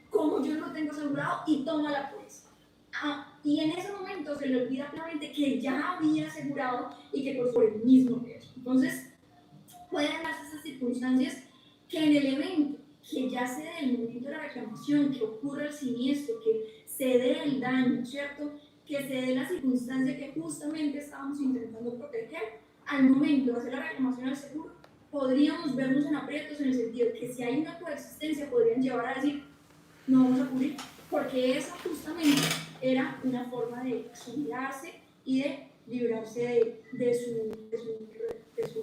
¿cómo yo no lo tengo asegurado? Y toma la póliza. Y en ese momento se le olvida claramente que ya había asegurado y que por el mismo riesgo. Entonces, pueden darse esas circunstancias que en el evento que ya se dé el momento de la reclamación, que ocurra el siniestro, que se dé el daño, ¿cierto? Que se dé la circunstancia que justamente estábamos intentando proteger, al momento de hacer la reclamación al seguro, podríamos vernos en aprietos en el sentido que si hay una coexistencia podrían llevar a decir: no vamos a cubrir, porque esa justamente era una forma de exonerarse y de librarse de su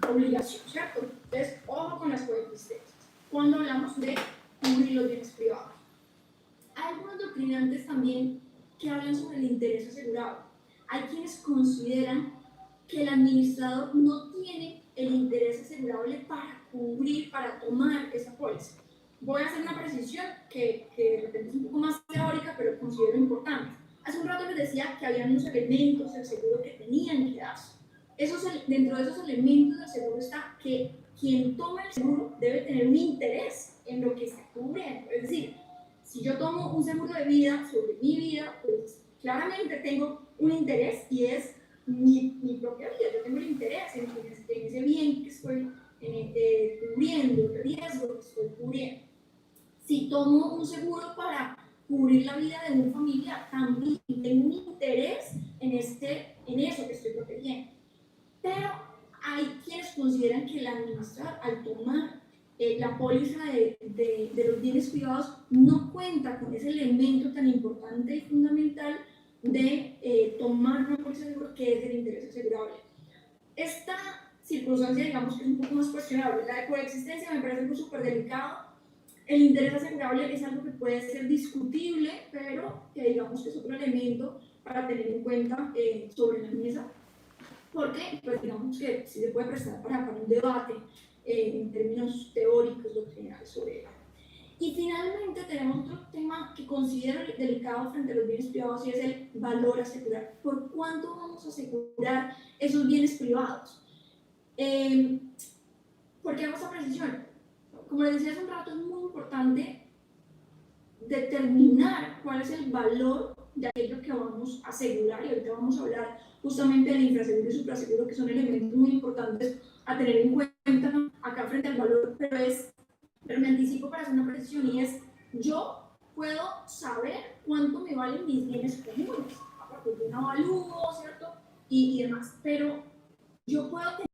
obligación, ¿cierto? Entonces, ojo con las coexistencias cuando hablamos de cubrir los bienes privados. Hay algunos doctrinantes también que hablan sobre el interés asegurado. Hay quienes consideran que el administrador no tiene el interés asegurable para cubrir, para tomar esa póliza. Voy a hacer una precisión que de repente es un poco más teórica, pero considero importante. Hace un rato les decía que había unos elementos del seguro que tenían que darse. Dentro de esos elementos del seguro está que quien toma el seguro debe tener un interés en lo que está cubriendo. Es decir, si yo tomo un seguro de vida sobre mi vida, pues claramente tengo un interés y es mi propia vida. Yo tengo el interés en ese bien que estoy cubriendo, el riesgo que estoy cubriendo. Si tomo un seguro para cubrir la vida de un familiar, también tengo un interés en eso que estoy protegiendo. Pero hay quienes consideran que el administrador, al tomar la póliza de los bienes privados, no cuenta con ese elemento tan importante y fundamental de tomar una póliza de seguro, que es el interés asegurable. Esta circunstancia, digamos que es un poco más cuestionable. La de coexistencia me parece algo súper delicado. El interés asegurable es algo que puede ser discutible, pero que digamos que es otro elemento para tener en cuenta sobre la mesa, porque pues digamos que sí se puede prestar para un debate en términos teóricos, doctrinales sobre ello. Y finalmente tenemos otro tema que considero delicado frente a los bienes privados, y es el valor a asegurar. ¿Por cuánto vamos a asegurar esos bienes privados? ¿Por qué hago esta precisión? Como les decía hace un rato, es muy importante determinar cuál es el valor de aquello que vamos a asegurar, y ahorita vamos a hablar justamente del infraseguro y supraseguro, que son elementos muy importantes a tener en cuenta acá frente al valor, pero me anticipo para hacer una precisión, y es: yo puedo saber cuánto me valen mis bienes comunes, a partir de un avalúo, ¿cierto? Y demás, pero yo puedo tener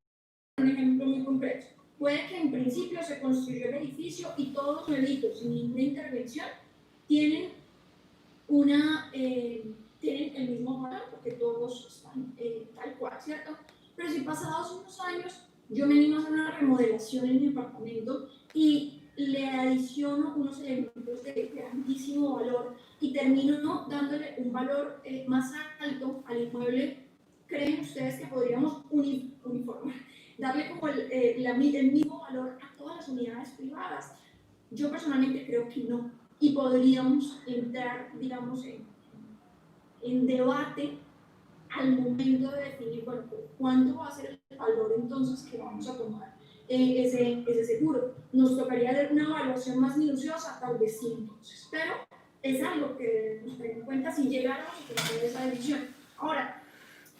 un ejemplo muy concreto. Puede que en principio se construyó el edificio y todos los delitos, sin ninguna intervención, tienen el mismo valor, porque todos están tal cual, ¿cierto? Pero si pasados unos años yo me animo a hacer una remodelación en mi apartamento y le adiciono unos elementos de grandísimo valor y termino dándole un valor más alto al inmueble, ¿creen ustedes que podríamos uniformar, darle como el mismo valor a todas las unidades privadas? Yo personalmente creo que no, y podríamos entrar, digamos, en debate al momento de definir, bueno, ¿cuánto va a ser el valor entonces que vamos a tomar ese seguro? Nos tocaría hacer una evaluación más minuciosa, tal vez sí, entonces, pero es algo que debemos tener en cuenta si llegáramos a tomar esa decisión. Ahora,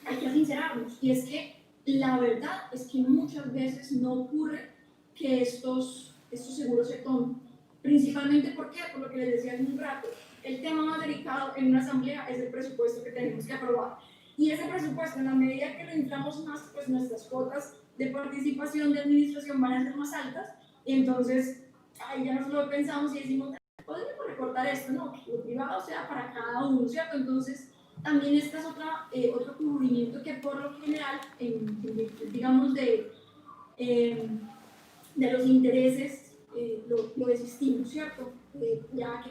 hay que sincerarnos, y es que la verdad es que muchas veces no ocurre que estos seguros se tomen. Principalmente, ¿por qué? Por lo que les decía hace un rato, el tema más delicado en una asamblea es el presupuesto que tenemos que aprobar. Y ese presupuesto, en la medida que lo inflamos más, pues nuestras cuotas de participación de administración van a ser más altas, y entonces ahí ya nos lo pensamos y decimos: podríamos recortar esto, ¿no? Que lo privado sea para cada uno, ¿cierto? Entonces, también este es otro cubrimiento que por lo general, digamos, de los intereses lo desistimos, ¿cierto? Ya que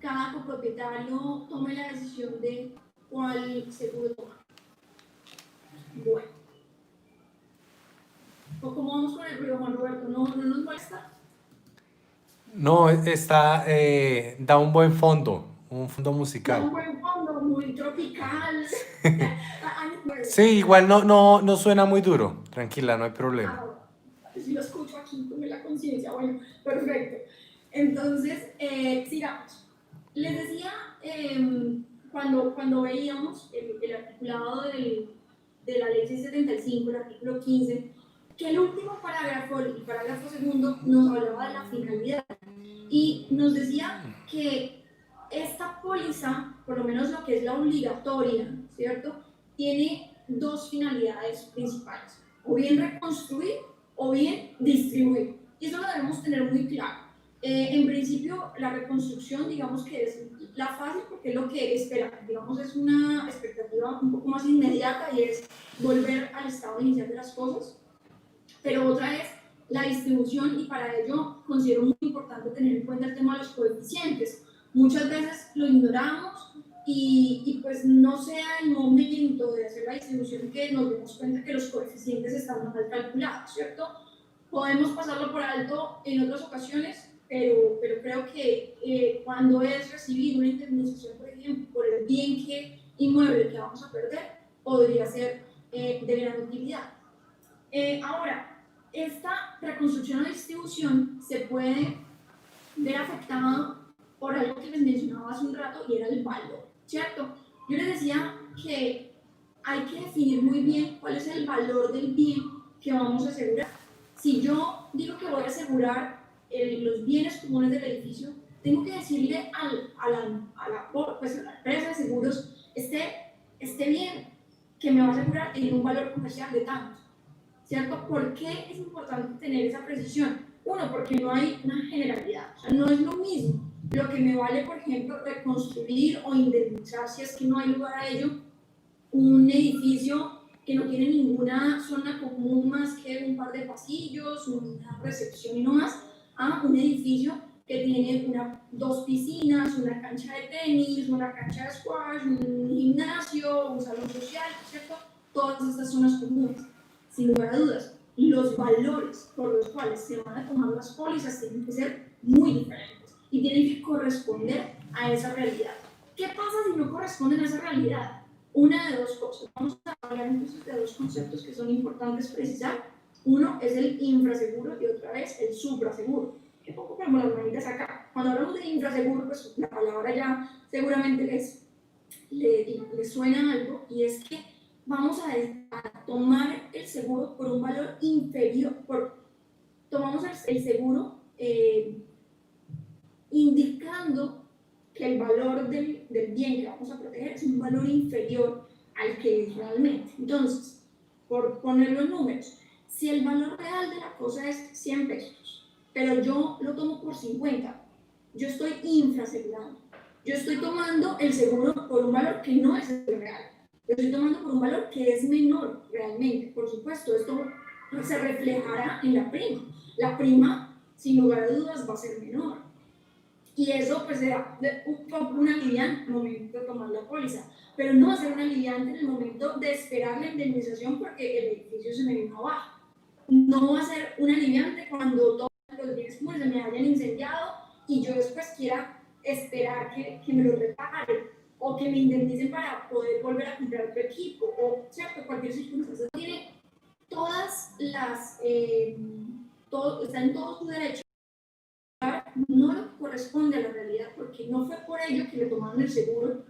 cada copropietario tome la decisión de cuál seguro tomar. Bueno, ¿cómo vamos con el ruido, Juan Roberto? ¿No nos molesta? No, da un buen fondo, un fondo Da musical. un buen fondo, muy tropical. Sí, igual no suena muy duro. Tranquila, no hay problema. Si lo escucho aquí con la conciencia, bueno, perfecto. Entonces, sigamos. Les decía, cuando veíamos el articulado de la ley 675, el artículo 15, que el último parágrafo, el parágrafo segundo, nos hablaba de la finalidad y nos decía que esta póliza, por lo menos lo que es la obligatoria, ¿cierto?, tiene dos finalidades principales, o bien reconstruir o bien distribuir. Y eso lo debemos tener muy claro. En principio, la reconstrucción, digamos que es la fácil porque es lo que espera, digamos, es una expectativa un poco más inmediata y es volver al estado inicial de las cosas. Pero otra es la distribución y para ello considero muy importante tener en cuenta el tema de los coeficientes. Muchas veces lo ignoramos y pues no sea el momento de hacer la distribución que nos demos cuenta que los coeficientes están mal calculados, ¿cierto? Podemos pasarlo por alto en otras ocasiones, pero creo que cuando es recibir una indemnización, por ejemplo, por el bien inmueble que vamos a perder, podría ser de gran utilidad. Ahora, esta reconstrucción o distribución se puede ver afectada por algo que les mencionaba hace un rato y era el valor, ¿cierto? Yo les decía que hay que definir muy bien cuál es el valor del bien que vamos a asegurar. Si yo digo que voy a asegurar los bienes comunes del edificio, tengo que decirle a la empresa de seguros, este bien que me va a asegurar tiene un valor comercial de tanto, ¿cierto? ¿Por qué es importante tener esa precisión? Uno, porque no hay una generalidad, o sea, no es lo mismo lo que me vale, por ejemplo, reconstruir o indemnizar, si es que no hay lugar a ello, un edificio que no tiene ninguna zona común más que un par de pasillos, una recepción y no más, a un edificio que tiene dos piscinas, una cancha de tenis, una cancha de squash, un gimnasio, un salón social, ¿cierto? Todas estas zonas comunes. Sin lugar a dudas, los valores por los cuales se van a tomar las pólizas tienen que ser muy diferentes y tienen que corresponder a esa realidad. ¿Qué pasa si no corresponden a esa realidad? Una de dos cosas. Vamos a hablar entonces de dos conceptos que son importantes precisar. Uno es el infraseguro y otra vez el supraseguro. Que poco ponemos las manitas acá. Cuando hablamos de infraseguro, pues la palabra ya seguramente les suena algo, y es que vamos a tomar el seguro por un valor inferior, tomamos el seguro indicando que el valor del bien que vamos a proteger es un valor inferior al que es realmente. Entonces, por ponerlo en números, si el valor real de la cosa es 100 pesos, pero yo lo tomo por 50, yo estoy infrasegurando. Yo estoy tomando el seguro por un valor que no es el real. Yo estoy tomando por un valor que es menor realmente. Por supuesto, esto se reflejará en la prima. La prima, sin lugar a dudas, va a ser menor. Y eso pues será un aliviante en el momento de tomar la póliza, pero no va a ser un aliviante en el momento de esperar la indemnización porque el edificio se me vino abajo. No va a ser un aliviante cuando todos los bienes comunes se me hayan incendiado y yo después quiera esperar que me lo reparen o que me indemnicen para poder volver a comprar otro equipo o, ¿cierto?, cualquier circunstancia. Tiene todas las, está en todo su derecho, no lo corresponde a la realidad porque no fue por ello que le tomaron el seguro.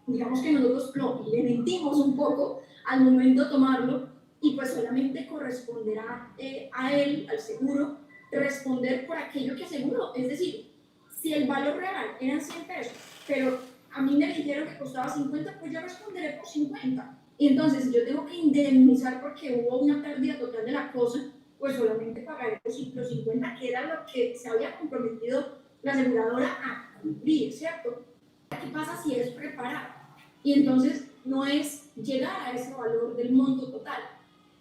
Digamos que nosotros le mentimos un poco al momento de tomarlo y pues solamente corresponderá a él, al seguro, responder por aquello que aseguró. Es decir, si el valor real eran 100 pesos, pero a mí me dijeron que costaba 50, pues yo responderé por 50. Y entonces, si yo tengo que indemnizar porque hubo una pérdida total de la cosa, pues solamente pagaré los 50, que era lo que se había comprometido la aseguradora a cumplir, ¿cierto? ¿Qué pasa si es preparado? Y entonces no es llegar a ese valor del monto total.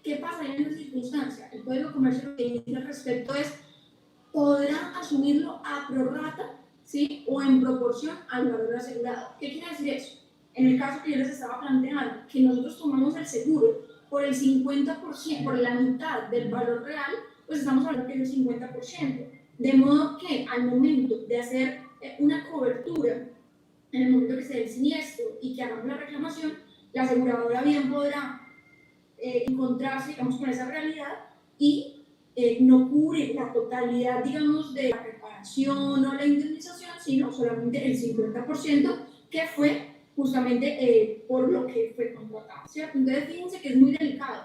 ¿Qué pasa en esa circunstancia? El Código de Comercio lo que dice al respecto es podrá asumirlo a prorrata, ¿sí? O en proporción al valor asegurado. ¿Qué quiere decir eso? En el caso que yo les estaba planteando, que nosotros tomamos el seguro por el 50%, por la mitad del valor real, pues estamos hablando que es el 50%. De modo que al momento de hacer una cobertura, en el momento que se dé el siniestro y que hagamos la reclamación, la aseguradora bien podrá encontrarse, digamos, con esa realidad y no cubre la totalidad, digamos, de la reparación o la indemnización, sino solamente el 50% que fue justamente por lo que fue contratado, ¿cierto? Entonces, fíjense que es muy delicado.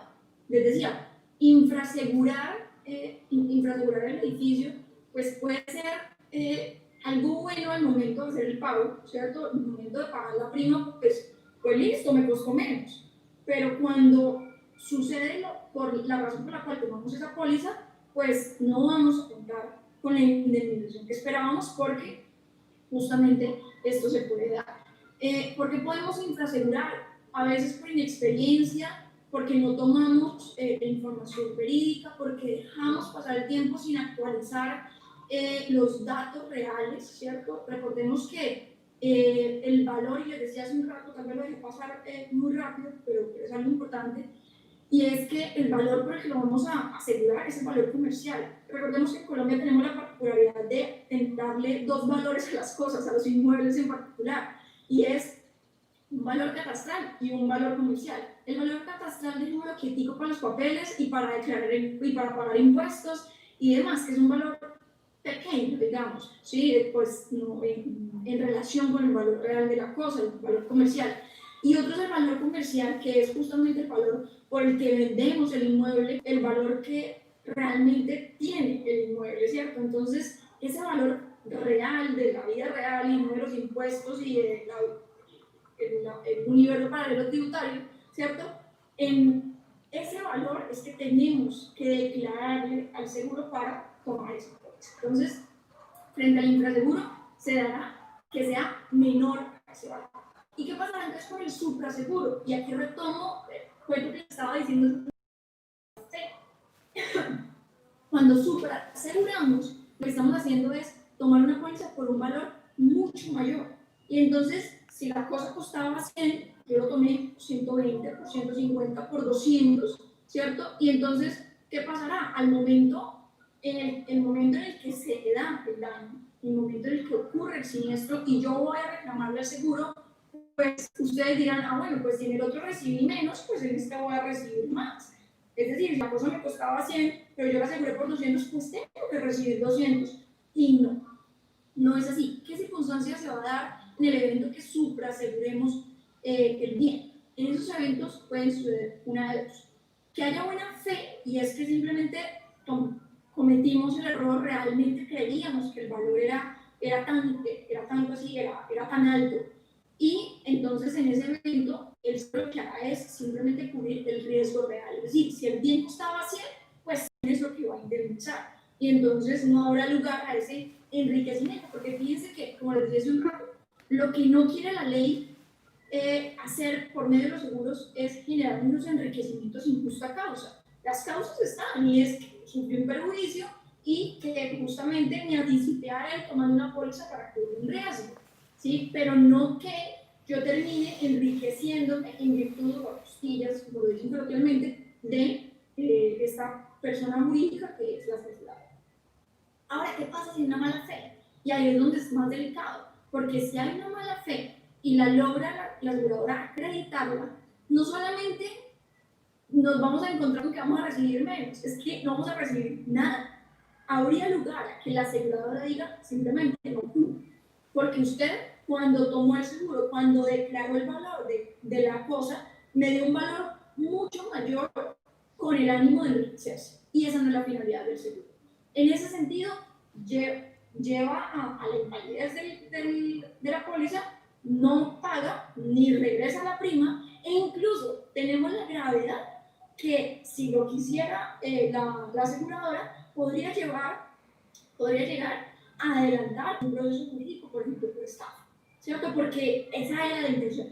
Les decía, infrasegurar el edificio, pues puede ser algo bueno al momento de hacer el pago, ¿cierto? Al momento de pagar la prima, pues listo, me costó menos. Pero cuando sucede por la razón por la cual tomamos esa póliza, pues no vamos a contar con la indemnización que esperábamos porque justamente esto se puede dar. ¿Por qué podemos infrasegurar? A veces por inexperiencia, porque no tomamos información verídica, porque dejamos pasar el tiempo sin actualizar los datos reales, ¿cierto? Recordemos que el valor, y les decía hace un rato, tal vez lo dejé pasar muy rápido, pero es algo importante, y es que el valor por el que lo vamos a asegurar es el valor comercial. Recordemos que en Colombia tenemos la particularidad de darle dos valores a las cosas, a los inmuebles en particular, y es un valor catastral y un valor comercial. El valor catastral es un quietico para los papeles y para declarar y para pagar impuestos y demás, que es un valor pequeño, digamos, ¿sí? Pues no, en relación con el valor real de la cosa, el valor comercial. Y otro es el valor comercial, que es justamente el valor por el que vendemos el inmueble, el valor que realmente tiene el inmueble, ¿cierto? Entonces, ese valor real, de la vida real y no de los impuestos y de el universo paralelo tributario, ¿cierto? En ese valor es que tenemos que declararle al seguro para tomar esa póliza. Entonces, frente al infraseguro, se dará que sea menor a ese valor. ¿Y qué pasará entonces con el supraseguro? Y aquí retomo, fue lo que estaba diciendo. Cuando supraaseguramos, lo que estamos haciendo es tomar una póliza por un valor mucho mayor. Y entonces, si la cosa costaba 100, yo lo tomé por 120, por 150, por 200, ¿cierto? Y entonces, ¿qué pasará? Al momento, en el momento en el que se da el daño, en el momento en el que ocurre el siniestro y yo voy a reclamarle al seguro, pues ustedes dirán, ah, bueno, pues si en el otro recibí menos, pues en este voy a recibir más. Es decir, si la cosa me costaba 100, pero yo la aseguré por 200, pues tengo que recibir 200. Y no, no es así. ¿Qué circunstancias se va a dar en el evento que supraaseguremos el bien? En esos eventos pueden suceder una de dos. Que haya buena fe, y es que simplemente cometimos el error, realmente creíamos que el valor era tanto así, era tan alto. Y entonces en ese evento, el seguro lo que hará es simplemente cubrir el riesgo real. Es decir, si el bien costaba 100, pues es lo que va a indemnizar. Y entonces no habrá lugar a ese enriquecimiento, porque fíjense que, como les decía hace un rato, lo que no quiere la ley hacer por medio de los seguros es generar unos enriquecimientos sin justa causa. Las causas están, y es que sufrió un perjuicio y que justamente me anticipé a él tomando una póliza para cubrir un riesgo, ¿sí? Pero no que yo termine enriqueciéndome en virtud o costillas, como lo dicen coloquialmente, de esta persona jurídica que es la aseguradora. Ahora, ¿qué pasa si hay una mala fe? Y ahí es donde es más delicado, porque si hay una mala fe y la logra la aseguradora acreditarla, no solamente nos vamos a encontrar con que vamos a recibir menos, es que no vamos a recibir nada. Habría lugar a que la aseguradora diga simplemente no cubre, porque usted cuando tomó el seguro, cuando declaró el valor de la cosa, me dio un valor mucho mayor con el ánimo de enriquecerse, y esa no es la finalidad del seguro. En ese sentido, lleva a la invalidez de la póliza, no paga ni regresa la prima, e incluso tenemos la gravedad que si lo quisiera la aseguradora, podría llegar a adelantar un proceso jurídico, por ejemplo, por estafa, ¿cierto? Porque esa era la intención.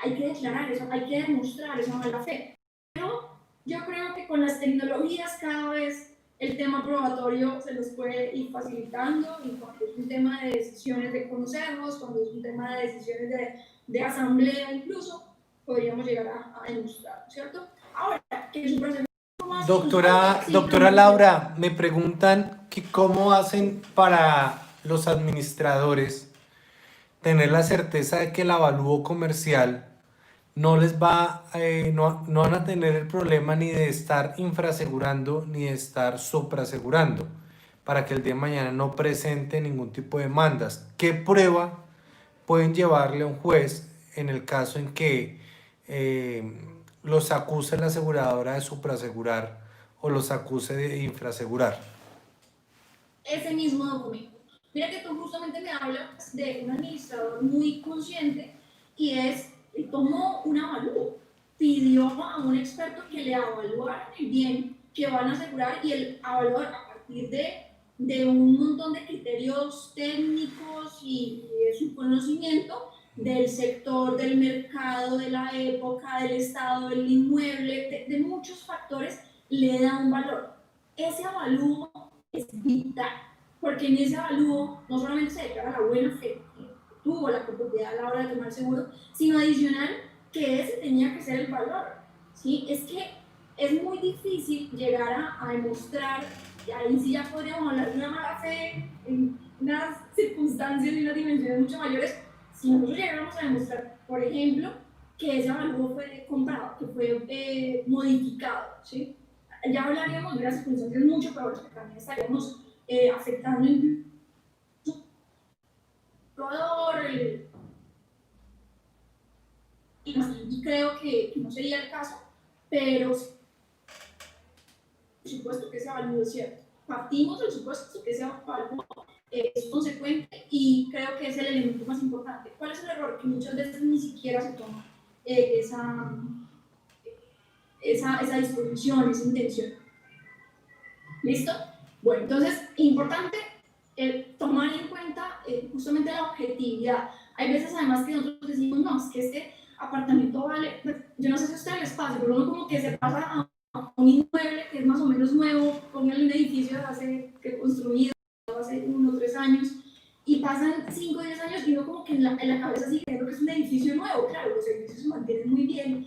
Hay que declarar eso, hay que demostrar esa mala fe. Pero yo creo que con las tecnologías cada vez el tema probatorio se los puede ir facilitando, y cuando es un tema de decisiones de consejos, cuando es un tema de decisiones de asamblea incluso, podríamos llegar a demostrar, ¿cierto? Ahora, que es un proceso más Doctora Laura, me preguntan que cómo hacen para los administradores tener la certeza de que el avalúo comercial no les va, no van a tener el problema ni de estar infrasegurando ni de estar suprasegurando, para que el día de mañana no presente ningún tipo de demandas. ¿Qué prueba pueden llevarle a un juez en el caso en que los acuse la aseguradora de suprasegurar o los acuse de infrasegurar? Ese mismo documento. Mira que tú justamente me hablas de un administrador muy consciente, y es, tomó un avalúo, pidió a un experto que le evaluara el bien que van a asegurar, y el avalúo a partir de un montón de criterios técnicos y de su conocimiento del sector, del mercado, de la época, del estado del inmueble, de muchos factores, le da un valor. Ese avalúo es vital, porque en ese avalúo no solamente se declara la buena fe que tuvo la copropiedad a la hora de tomar el seguro, sino adicional que ese tenía que ser el valor, ¿sí? Es que es muy difícil llegar a demostrar, y ahí sí ya podríamos hablar de una mala fe en unas circunstancias y unas dimensiones mucho mayores, si nosotros llegáramos a demostrar, por ejemplo, que ese avalúo fue comprado, que fue modificado, ¿sí? Ya hablaríamos de unas circunstancias mucho peores, que también estaríamos afectando incluso al y creo que no sería el caso, pero por supuesto que ese avalúo es cierto. Partimos del supuesto que ese avalúo es consecuente, y creo que es el elemento más importante. ¿Cuál es el error? Que muchas veces ni siquiera se toma esa disposición, esa intención. ¿Listo? Bueno, entonces, importante tomar en cuenta justamente la objetividad. Hay veces además que nosotros decimos, no, es que este apartamento vale, yo no sé si a ustedes les pasa, pero uno como que se pasa a un inmueble que es más o menos nuevo, póngale un edificio que construido hace 1 o 3 años, y pasan 5 o 10 años y uno como que en la cabeza sigue creyendo que es un edificio nuevo. Claro, los edificios se mantienen muy bien,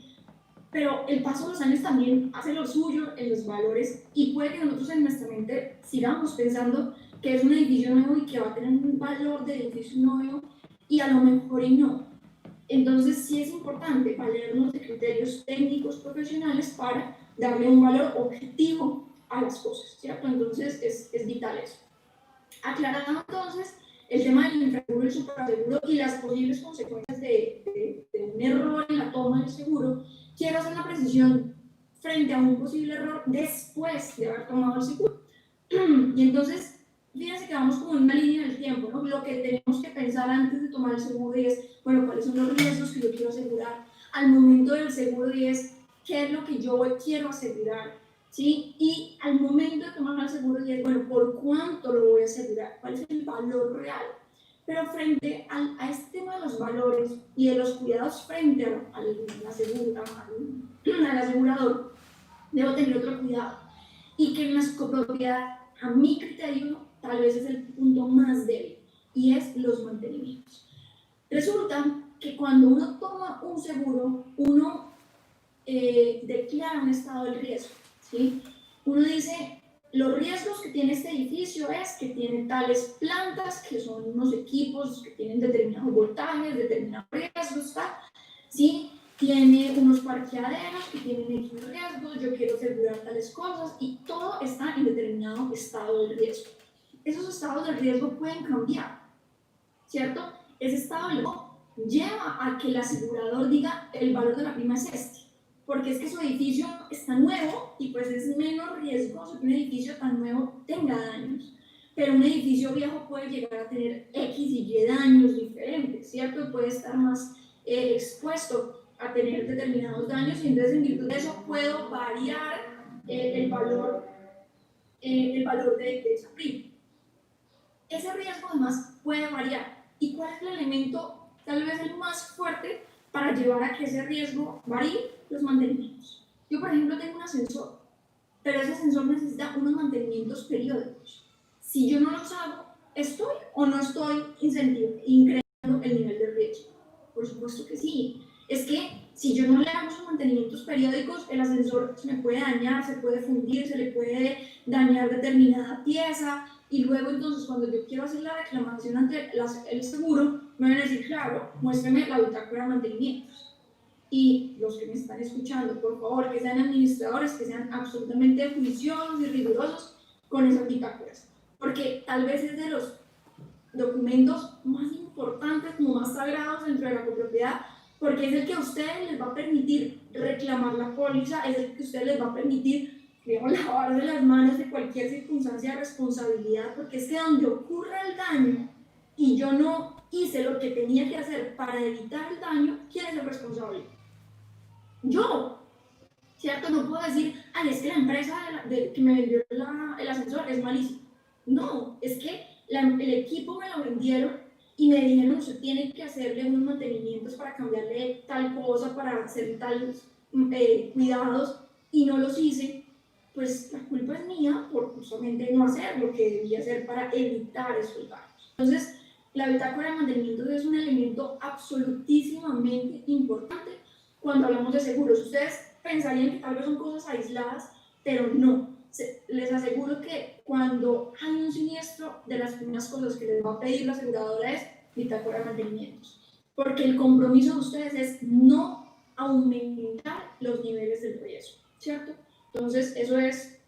pero el paso de los años también hace lo suyo en los valores, y puede que nosotros en nuestra mente sigamos pensando que es un edificio nuevo y que va a tener un valor de edificio nuevo, y a lo mejor y no. Entonces sí es importante valernos de criterios técnicos profesionales para darle un valor objetivo a las cosas, ¿cierto? Entonces es vital eso. Aclarando entonces el tema del infraseguro y el supraseguro y las posibles consecuencias de un error en la toma del seguro, quiero hacer una precisión frente a un posible error después de haber tomado el seguro. Y entonces, fíjense que vamos como en una línea del tiempo, ¿no? Lo que tenemos que pensar antes de tomar el seguro es, bueno, ¿cuáles son los riesgos que yo quiero asegurar? Al momento del seguro es, ¿qué es lo que yo quiero asegurar? ¿Sí? Y al momento de tomar el seguro es, bueno, ¿por cuánto lo voy a asegurar? ¿Cuál es el valor real? Pero frente a este tema de los valores y de los cuidados frente al asegurador, debo tener otro cuidado. Y que en la copropiedad, a mi criterio, tal vez es el punto más débil, y es los mantenimientos. Resulta que cuando uno toma un seguro, uno declara un estado de riesgo, ¿sí? Uno dice, los riesgos que tiene este edificio es que tiene tales plantas, que son unos equipos que tienen determinados voltajes, determinados riesgos, ¿sí? Tiene unos parqueaderos que tienen X riesgos, yo quiero asegurar tales cosas, y todo está en determinado estado de riesgo. Esos estados de riesgo pueden cambiar, ¿cierto? Ese estado de riesgo lleva a que el asegurador diga, el valor de la prima es este, porque es que su edificio está nuevo y pues es menos riesgoso que un edificio tan nuevo tenga daños. Pero un edificio viejo puede llegar a tener X y Y daños diferentes, ¿cierto? Puede estar más expuesto a tener determinados daños, y entonces en virtud de eso puedo variar el valor de esa prima. Ese riesgo además puede variar. ¿Y cuál es el elemento tal vez el más fuerte para llevar a que ese riesgo varíe? Los mantenimientos. Yo, por ejemplo, tengo un ascensor. pero ese ascensor necesita unos mantenimientos periódicos. Si yo no los hago, ¿estoy o no estoy incrementando el nivel de riesgo? Por supuesto que sí. Es que si yo no le hago esos mantenimientos periódicos, el ascensor se me puede dañar, se puede fundir, se le puede dañar determinada pieza, y luego entonces cuando yo quiero hacer la reclamación ante el seguro, me van a decir, claro, muéstrame la bitácora de mantenimientos. Y los que me están escuchando, por favor, que sean administradores, que sean absolutamente juiciosos y rigurosos con esas bitácoras, porque tal vez es de los documentos más importantes, como más sagrados dentro de la copropiedad, porque es el que a ustedes les va a permitir reclamar la póliza, es el que a ustedes les va a permitir, digamos, lavarse las manos de cualquier circunstancia de responsabilidad, porque es que donde ocurra el daño y yo no hice lo que tenía que hacer para evitar el daño, ¿quién es el responsable? Yo, ¿cierto? No puedo decir, ay, es que la empresa que me vendió el ascensor es malísima. No, es que el equipo me lo vendieron y me dijeron, usted tiene que hacerle unos mantenimientos para cambiarle tal cosa, para hacer tales cuidados, y no los hice. Pues la culpa es mía por justamente no hacer lo que debía hacer para evitar esos daños. Entonces, la bitácora de mantenimientos es un elemento absolutísimamente importante cuando hablamos de seguros. Ustedes pensarían que tal vez son cosas aisladas, pero no. Les aseguro que cuando hay un siniestro, de las primeras cosas que les va a pedir la aseguradora es bitácora de mantenimientos, porque el compromiso de ustedes es no aumentar los niveles del riesgo, ¿cierto? Entonces, eso es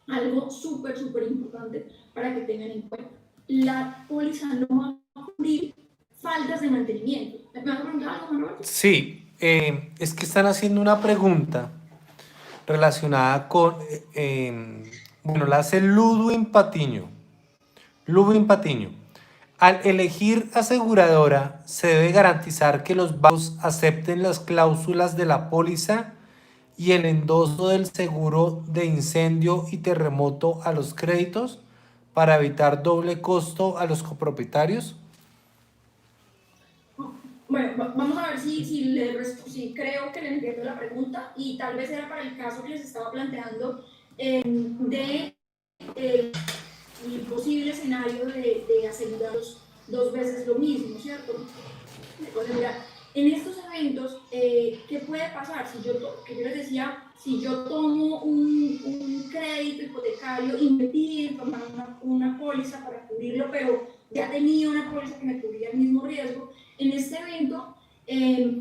algo súper importante para que tengan en cuenta. La póliza no va a cubrir faltas de mantenimiento. ¿Me vas a preguntar algo, Manuel? Sí, es que están haciendo una pregunta relacionada con, bueno, la hace Ludwin Patiño. Ludwin Patiño. Al elegir aseguradora, se debe garantizar que los bancos acepten las cláusulas de la póliza y el endoso del seguro de incendio y terremoto a los créditos para evitar doble costo a los copropietarios. Bueno, vamos a ver si creo que le entiendo la pregunta, y tal vez era para el caso que les estaba planteando de el posible escenario de asegurar dos veces lo mismo, ¿cierto? Entonces, mira, en estos eventos, ¿qué puede pasar? Que yo les decía, si yo tomo un crédito hipotecario y me piden tomar una póliza para cubrirlo, pero ya tenía una póliza que me cubría el mismo riesgo, en este evento,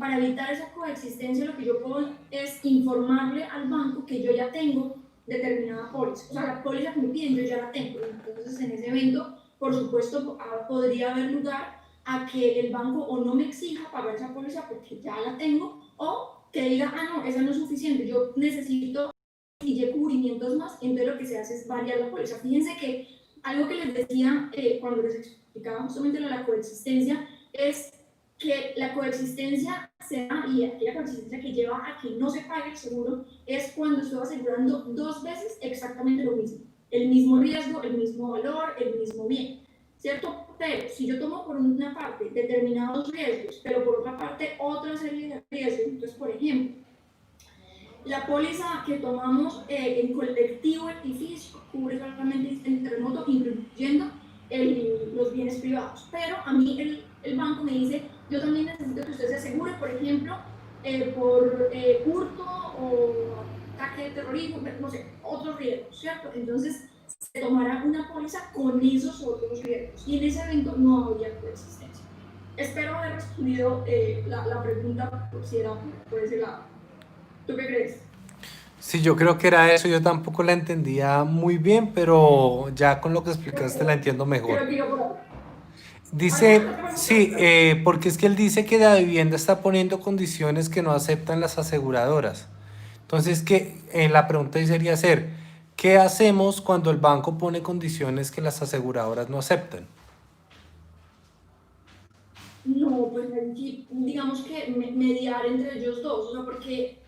para evitar esa coexistencia, lo que yo puedo es informarle al banco que yo ya tengo determinada póliza. O sea, la póliza que me piden yo ya la tengo. Entonces, en ese evento, por supuesto, podría haber lugar a que el banco o no me exija pagar esa póliza porque ya la tengo, o que diga, ah, no, esa no es suficiente, yo necesito cubrimientos más. Entonces lo que se hace es variar la póliza. Fíjense que algo que les decía cuando les explicaba justamente lo de la coexistencia, es que la coexistencia se da, y aquella coexistencia que lleva a que no se pague el seguro, es cuando estoy asegurando dos veces exactamente lo mismo, el mismo riesgo, el mismo valor, el mismo bien, ¿cierto? Pero si yo tomo por una parte determinados riesgos, pero por otra parte otra serie de riesgos, entonces, por ejemplo, la póliza que tomamos en colectivo edificio cubre solamente el terremoto, incluyendo los bienes privados, pero a mí el banco me dice, yo también necesito que usted se asegure, por ejemplo, por hurto o ataque de terrorismo, no sé, otros riesgos, ¿cierto? Entonces se tomará una póliza con esos otros riesgos, y en ese evento no habría coexistencia. Espero haber respondido la pregunta, por si era por ese lado. ¿Tú qué crees? Sí, yo creo que era eso, yo tampoco la entendía muy bien, pero ya con lo que explicaste la entiendo mejor. Dice, sí, porque es que él dice que la vivienda está poniendo condiciones que no aceptan las aseguradoras. Entonces, la pregunta ahí sería ser, ¿qué hacemos cuando el banco pone condiciones que las aseguradoras no aceptan? No, pues digamos que mediar entre ellos dos, o sea, porque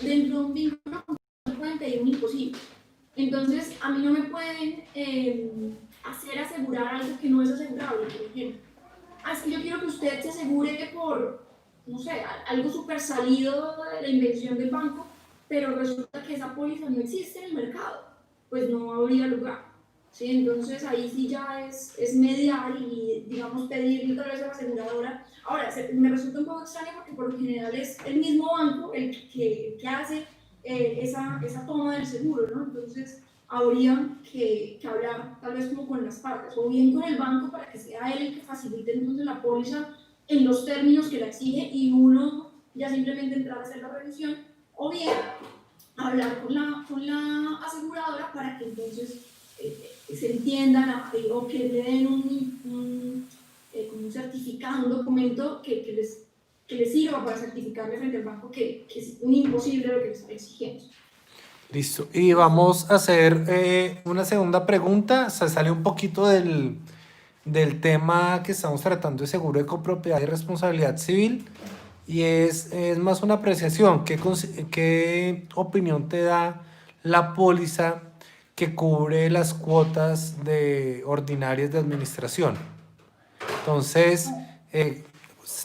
dentro de un vínculo no pueden pedir un imposible. Entonces, a mí no me pueden hacer asegurar algo que no es asegurable, por ejemplo. Así yo quiero que usted se asegure por, no sé, algo súper salido de la invención del banco, pero resulta que esa póliza no existe en el mercado, pues no habría lugar. ¿Sí? Entonces ahí sí ya es mediar y, digamos, pedirle tal vez a la aseguradora. Ahora, me resulta un poco extraño porque por lo general es el mismo banco el que hace esa toma del seguro, ¿no? Entonces habría que hablar tal vez como con las partes, o bien con el banco para que sea él el que facilite entonces la póliza en los términos que la exige y uno ya simplemente entrar a hacer la revisión, o bien hablar con la aseguradora para que entonces se entiendan o que le den como un certificado, un documento que les sirva para certificarle frente al banco que es un imposible lo que les está exigiendo. Listo. Y vamos a hacer una segunda pregunta. Se sale un poquito del tema que estamos tratando de seguro de copropiedad y responsabilidad civil. Y es más una apreciación. ¿Qué opinión te da la póliza que cubre las cuotas ordinarias de administración? Entonces,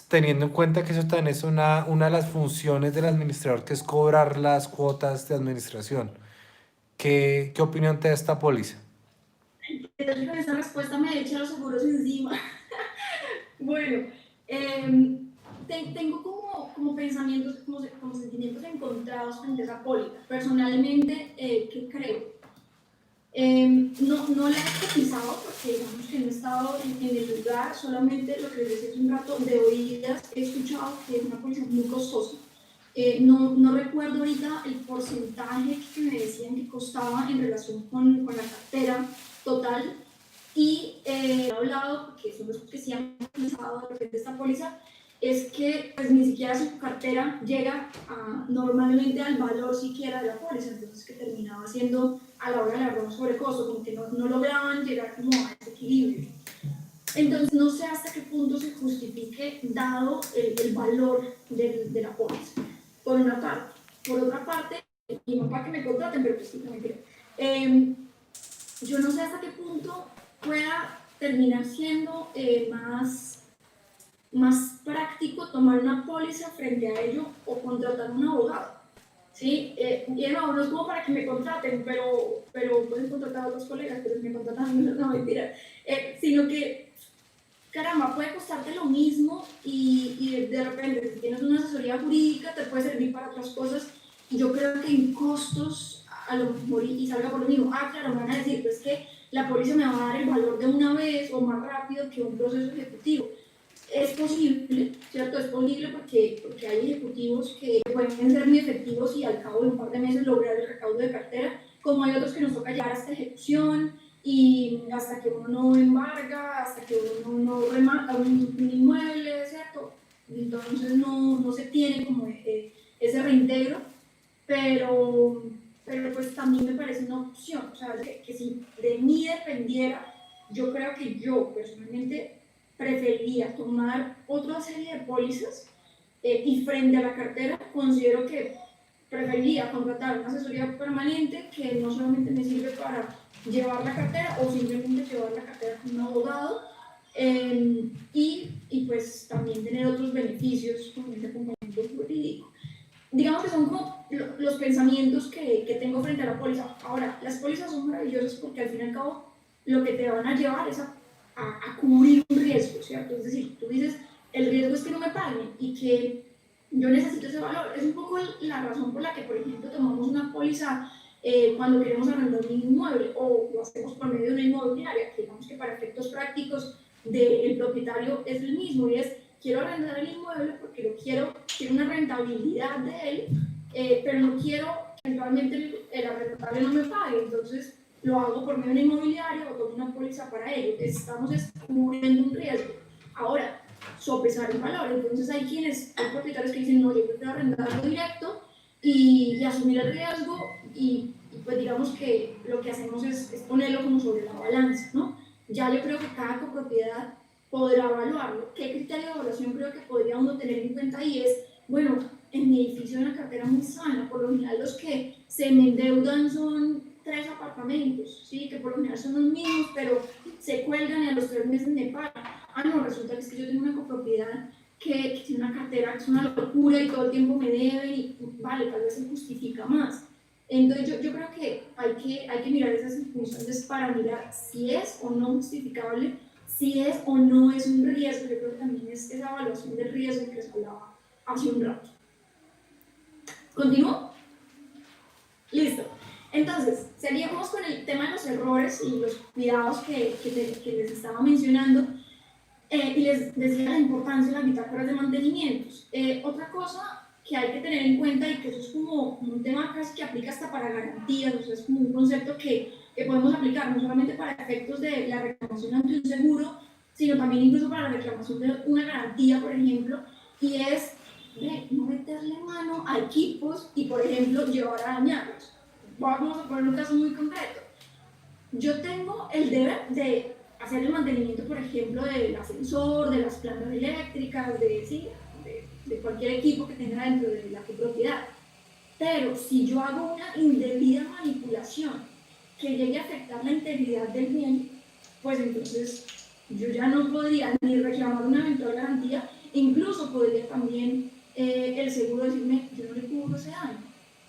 teniendo en cuenta que eso también es una de las funciones del administrador, que es cobrar las cuotas de administración. ¿Qué opinión te da esta póliza? Entonces, con esta respuesta me echa los seguros encima. Bueno, tengo como pensamientos, como sentimientos encontrados frente a esa póliza. Personalmente, ¿qué creo? No la he cotizado porque digamos que no he estado en el lugar, solamente lo que les decía hace un rato de oídas he escuchado que es una póliza muy costosa. No recuerdo ahorita el porcentaje que me decían que costaba en relación con la cartera total, y he hablado, porque son los que sí han utilizado de repente esta póliza, es que pues ni siquiera su cartera llega normalmente al valor siquiera de la póliza, entonces que terminaba siendo a la hora del ahorro sobrecosto, como que no lograban llegar como a ese equilibrio. Entonces no sé hasta qué punto se justifique dado el valor de la póliza, por una parte. Por otra parte, y no para que me contraten, pero pues sí, también creo. Yo no sé hasta qué punto pueda terminar siendo más práctico tomar una póliza frente a ello o contratar un abogado. ¿Sí? Y no es como para que me contraten, pero pueden contratar a otros colegas, pero si me contratan a mí, no, mentira. Sino que, caramba, puede costarte lo mismo y de repente, si tienes una asesoría jurídica, te puede servir para otras cosas. Y yo creo que en costos, a lo mejor, y salga por lo mismo. Claro, me van a decir, pues que la póliza me va a dar el valor de una vez o más rápido que un proceso ejecutivo. Es posible, ¿cierto? Es posible porque hay ejecutivos que pueden ser muy efectivos y al cabo de un par de meses lograr el recaudo de cartera, como hay otros que nos toca llegar hasta ejecución y hasta que uno no embarga, hasta que uno no remata un inmueble, ¿cierto? Entonces no se tiene como ese reintegro, pero pues también me parece una opción, o sea, que si de mí dependiera, yo creo que yo personalmente preferiría tomar otra serie de pólizas y frente a la cartera considero que preferiría contratar una asesoría permanente que no solamente me sirve para llevar la cartera o simplemente llevar la cartera con un abogado y pues también tener otros beneficios con este acompañamiento jurídico. Digamos que son como los pensamientos que tengo frente a la póliza. Ahora, las pólizas son maravillosas porque al fin y al cabo lo que te van a llevar es a cubrir un riesgo, ¿cierto? Es decir, tú dices, el riesgo es que no me paguen y que yo necesito ese valor. Es un poco la razón por la que, por ejemplo, tomamos una póliza cuando queremos arrendar un inmueble o lo hacemos por medio de una inmobiliaria, que digamos que para efectos prácticos del propietario es el mismo y es, quiero arrendar el inmueble porque quiero una rentabilidad de él, pero no quiero que eventualmente el arrendatario no me pague, entonces lo hago por medio de una inmobiliaria o tomo una póliza para ello. Estamos cubriendo un riesgo. Ahora, sopesar el valor. Entonces hay propietarios que dicen, no, yo prefiero arrendarlo directo y asumir el riesgo y pues digamos que lo que hacemos es ponerlo como sobre la balanza, ¿no? Ya yo creo que cada copropiedad podrá evaluarlo. ¿Qué criterio de evaluación creo que podría uno tener en cuenta ahí? Es, bueno, en mi edificio hay una cartera muy sana, por lo general los que se me endeudan son 3 apartamentos, ¿sí? Que por lo general son los mismos, pero se cuelgan y a los 3 meses me pagan. No, resulta que es que yo tengo una copropiedad que tiene una cartera que es una locura y todo el tiempo me deben y vale, tal vez se justifica más. Entonces yo creo que hay que mirar esas circunstancias para mirar si es o no justificable, si es o no es un riesgo. Yo creo que también es esa evaluación del riesgo que les hablaba hace un rato. ¿Continúo? Listo. Entonces, seguimos con el tema de los errores y los cuidados que les estaba mencionando. Y les decía la importancia de las bitácoras de mantenimientos. Otra cosa que hay que tener en cuenta, y que eso es como un tema casi que aplica hasta para garantías, o sea, es como un concepto que podemos aplicar no solamente para efectos de la reclamación ante un seguro, sino también incluso para la reclamación de una garantía, por ejemplo, y es no meterle mano a equipos y, por ejemplo, llevar a dañarlos. Vamos a poner un caso muy concreto. Yo tengo el deber de hacer el mantenimiento, por ejemplo, del ascensor, de las plantas eléctricas, de cualquier equipo que tenga dentro de la copropiedad. Pero si yo hago una indebida manipulación que llegue a afectar la integridad del bien, pues entonces yo ya no podría ni reclamar una eventual garantía, incluso podría también el seguro decirme, yo no le cubro ese daño,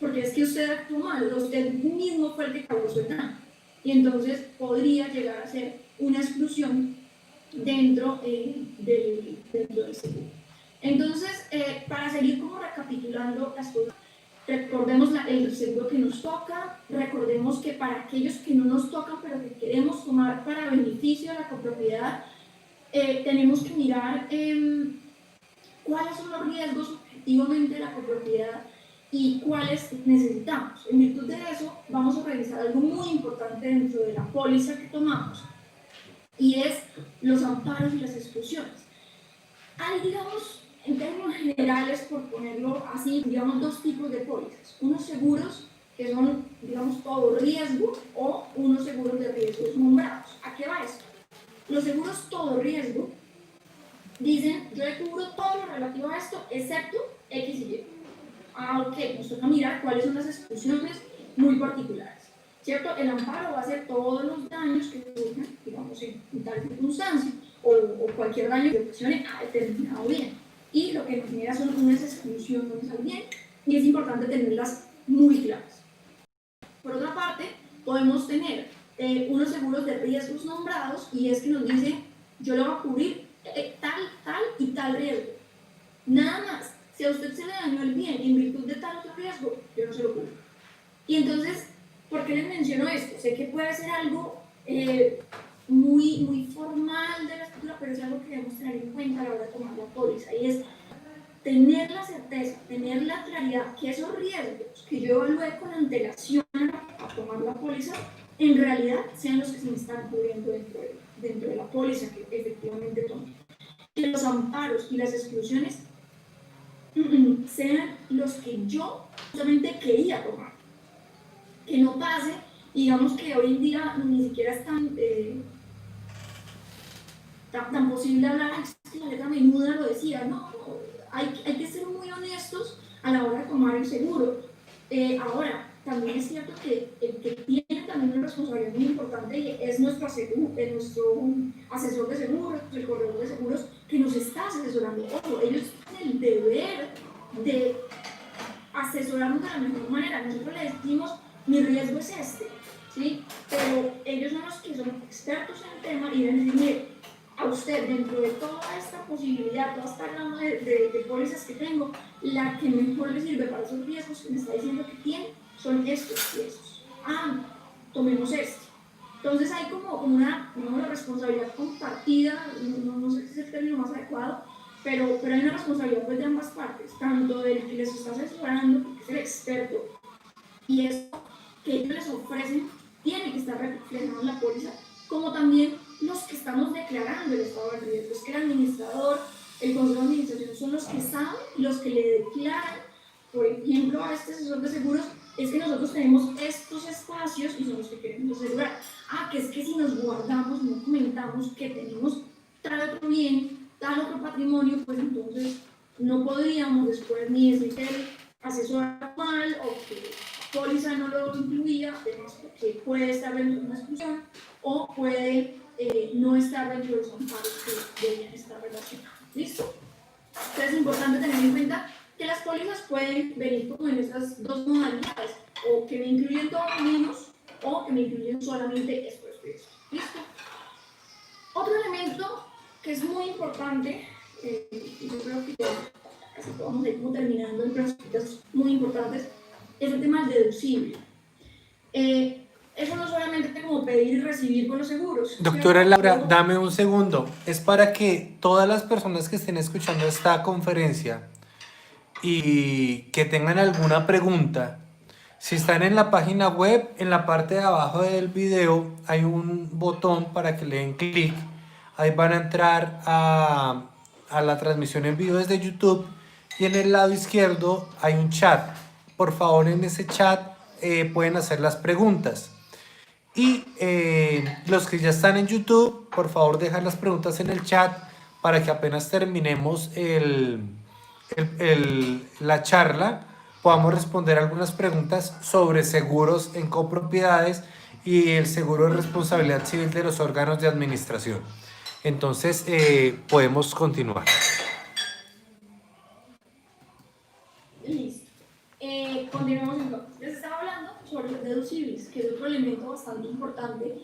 porque es que usted actuó mal, usted mismo fue el que causó el daño. Y entonces podría llegar a ser una exclusión dentro del seguro. Entonces, para seguir como recapitulando las cosas, recordemos el seguro que nos toca, recordemos que para aquellos que no nos tocan pero que queremos tomar para beneficio de la copropiedad, tenemos que mirar cuáles son los riesgos objetivamente de la copropiedad y cuáles necesitamos. En virtud de eso, vamos a revisar algo muy importante dentro de la póliza que tomamos, y es los amparos y las exclusiones. Hay, digamos, en términos generales, por ponerlo así, digamos, dos tipos de pólizas. Unos seguros que son, digamos, todo riesgo, o unos seguros de riesgos nombrados. ¿A qué va esto? Los seguros todo riesgo dicen, yo le cubro todo lo relativo a esto, excepto X y Y. Ok, nos toca mirar cuáles son las exclusiones muy particulares, ¿cierto? El amparo va a ser todos los daños que surjan, digamos, en tal circunstancia, o cualquier daño que ocasione a determinado bien. Y lo que nos genera son unas exclusiones al bien, y es importante tenerlas muy claras. Por otra parte, podemos tener unos seguros de riesgos nombrados, y es que nos dice, yo le voy a cubrir tal y tal riesgo. Nada más. Si a usted se le dañó el bien en virtud de tal otro riesgo, yo no se lo cubro. Y entonces, ¿por qué les menciono esto? Sé que puede ser algo muy formal de la escritura, pero es algo que debemos tener en cuenta a la hora de tomar la póliza, y es tener la certeza, tener la claridad que esos riesgos que yo evalué con antelación a tomar la póliza, en realidad sean los que se me están cubriendo dentro de la póliza que efectivamente tomé. Que los amparos y las exclusiones sean los que yo justamente quería tomar. Que no pase, digamos, que hoy en día ni siquiera es tan posible hablar, es que la letra menuda lo decía, no, hay que ser muy honestos a la hora de tomar el seguro. Ahora, también es cierto que el que tiene también una responsabilidad muy importante es nuestro asesor de seguros, el corredor de seguros, que nos está asesorando. Ojo, ellos tienen el deber de asesorarnos de la mejor manera. Nosotros le decimos, mi riesgo es este, ¿sí? Pero ellos son los que son expertos en el tema y deben decirme, a usted, dentro de toda esta posibilidad, toda esta gama de pólizas que tengo, la que mejor le sirve para esos riesgos que me está diciendo que tiene son estos riesgos. Tomemos este. Entonces hay como una responsabilidad compartida, no sé si es el término más adecuado, pero hay una responsabilidad pues de ambas partes, tanto del que les está asesorando, porque es el experto, y eso que ellos les ofrecen tiene que estar reflejado en la póliza, como también los que estamos declarando el estado de riesgo. Es que el administrador, el consejo de administración son los que saben, los que le declaran, por ejemplo, a este asesor de seguros, es que nosotros tenemos estos espacios y son los que queremos asegurar. Que es que si nos guardamos, no comentamos que tenemos tal otro bien, tal otro patrimonio, pues entonces no podríamos después ni decir que el asesor mal o que la póliza no lo incluía, porque puede estar dentro de una exclusión o puede no estar dentro de los amparos que deberían estar relacionados. ¿Listo? Entonces es importante tener en cuenta que las pólizas pueden venir como en esas dos modalidades, o que me incluyen todo menos, o que me incluyen solamente esto, esto y esto. ¿Listo? Otro elemento que es muy importante, y yo creo que ya casi vamos a ir como terminando en cositas muy importantes, es el tema del deducible. Eso no solamente es como pedir y recibir con los seguros. Doctora ¿cierto? Laura, dame un segundo. Es para que todas las personas que estén escuchando esta conferencia y que tengan alguna pregunta, si están en la página web, en la parte de abajo del video hay un botón para que le den clic. Ahí van a entrar a la transmisión en vivo desde YouTube y en el lado izquierdo hay un chat. Por favor, en ese chat pueden hacer las preguntas. Y los que ya están en YouTube, por favor, dejan las preguntas en el chat para que apenas terminemos la charla, podamos responder algunas preguntas sobre seguros en copropiedades y el seguro de responsabilidad civil de los órganos de administración. Entonces, podemos continuar. Listo. Continuamos entonces. Les estaba hablando sobre los deducibles, que es otro elemento bastante importante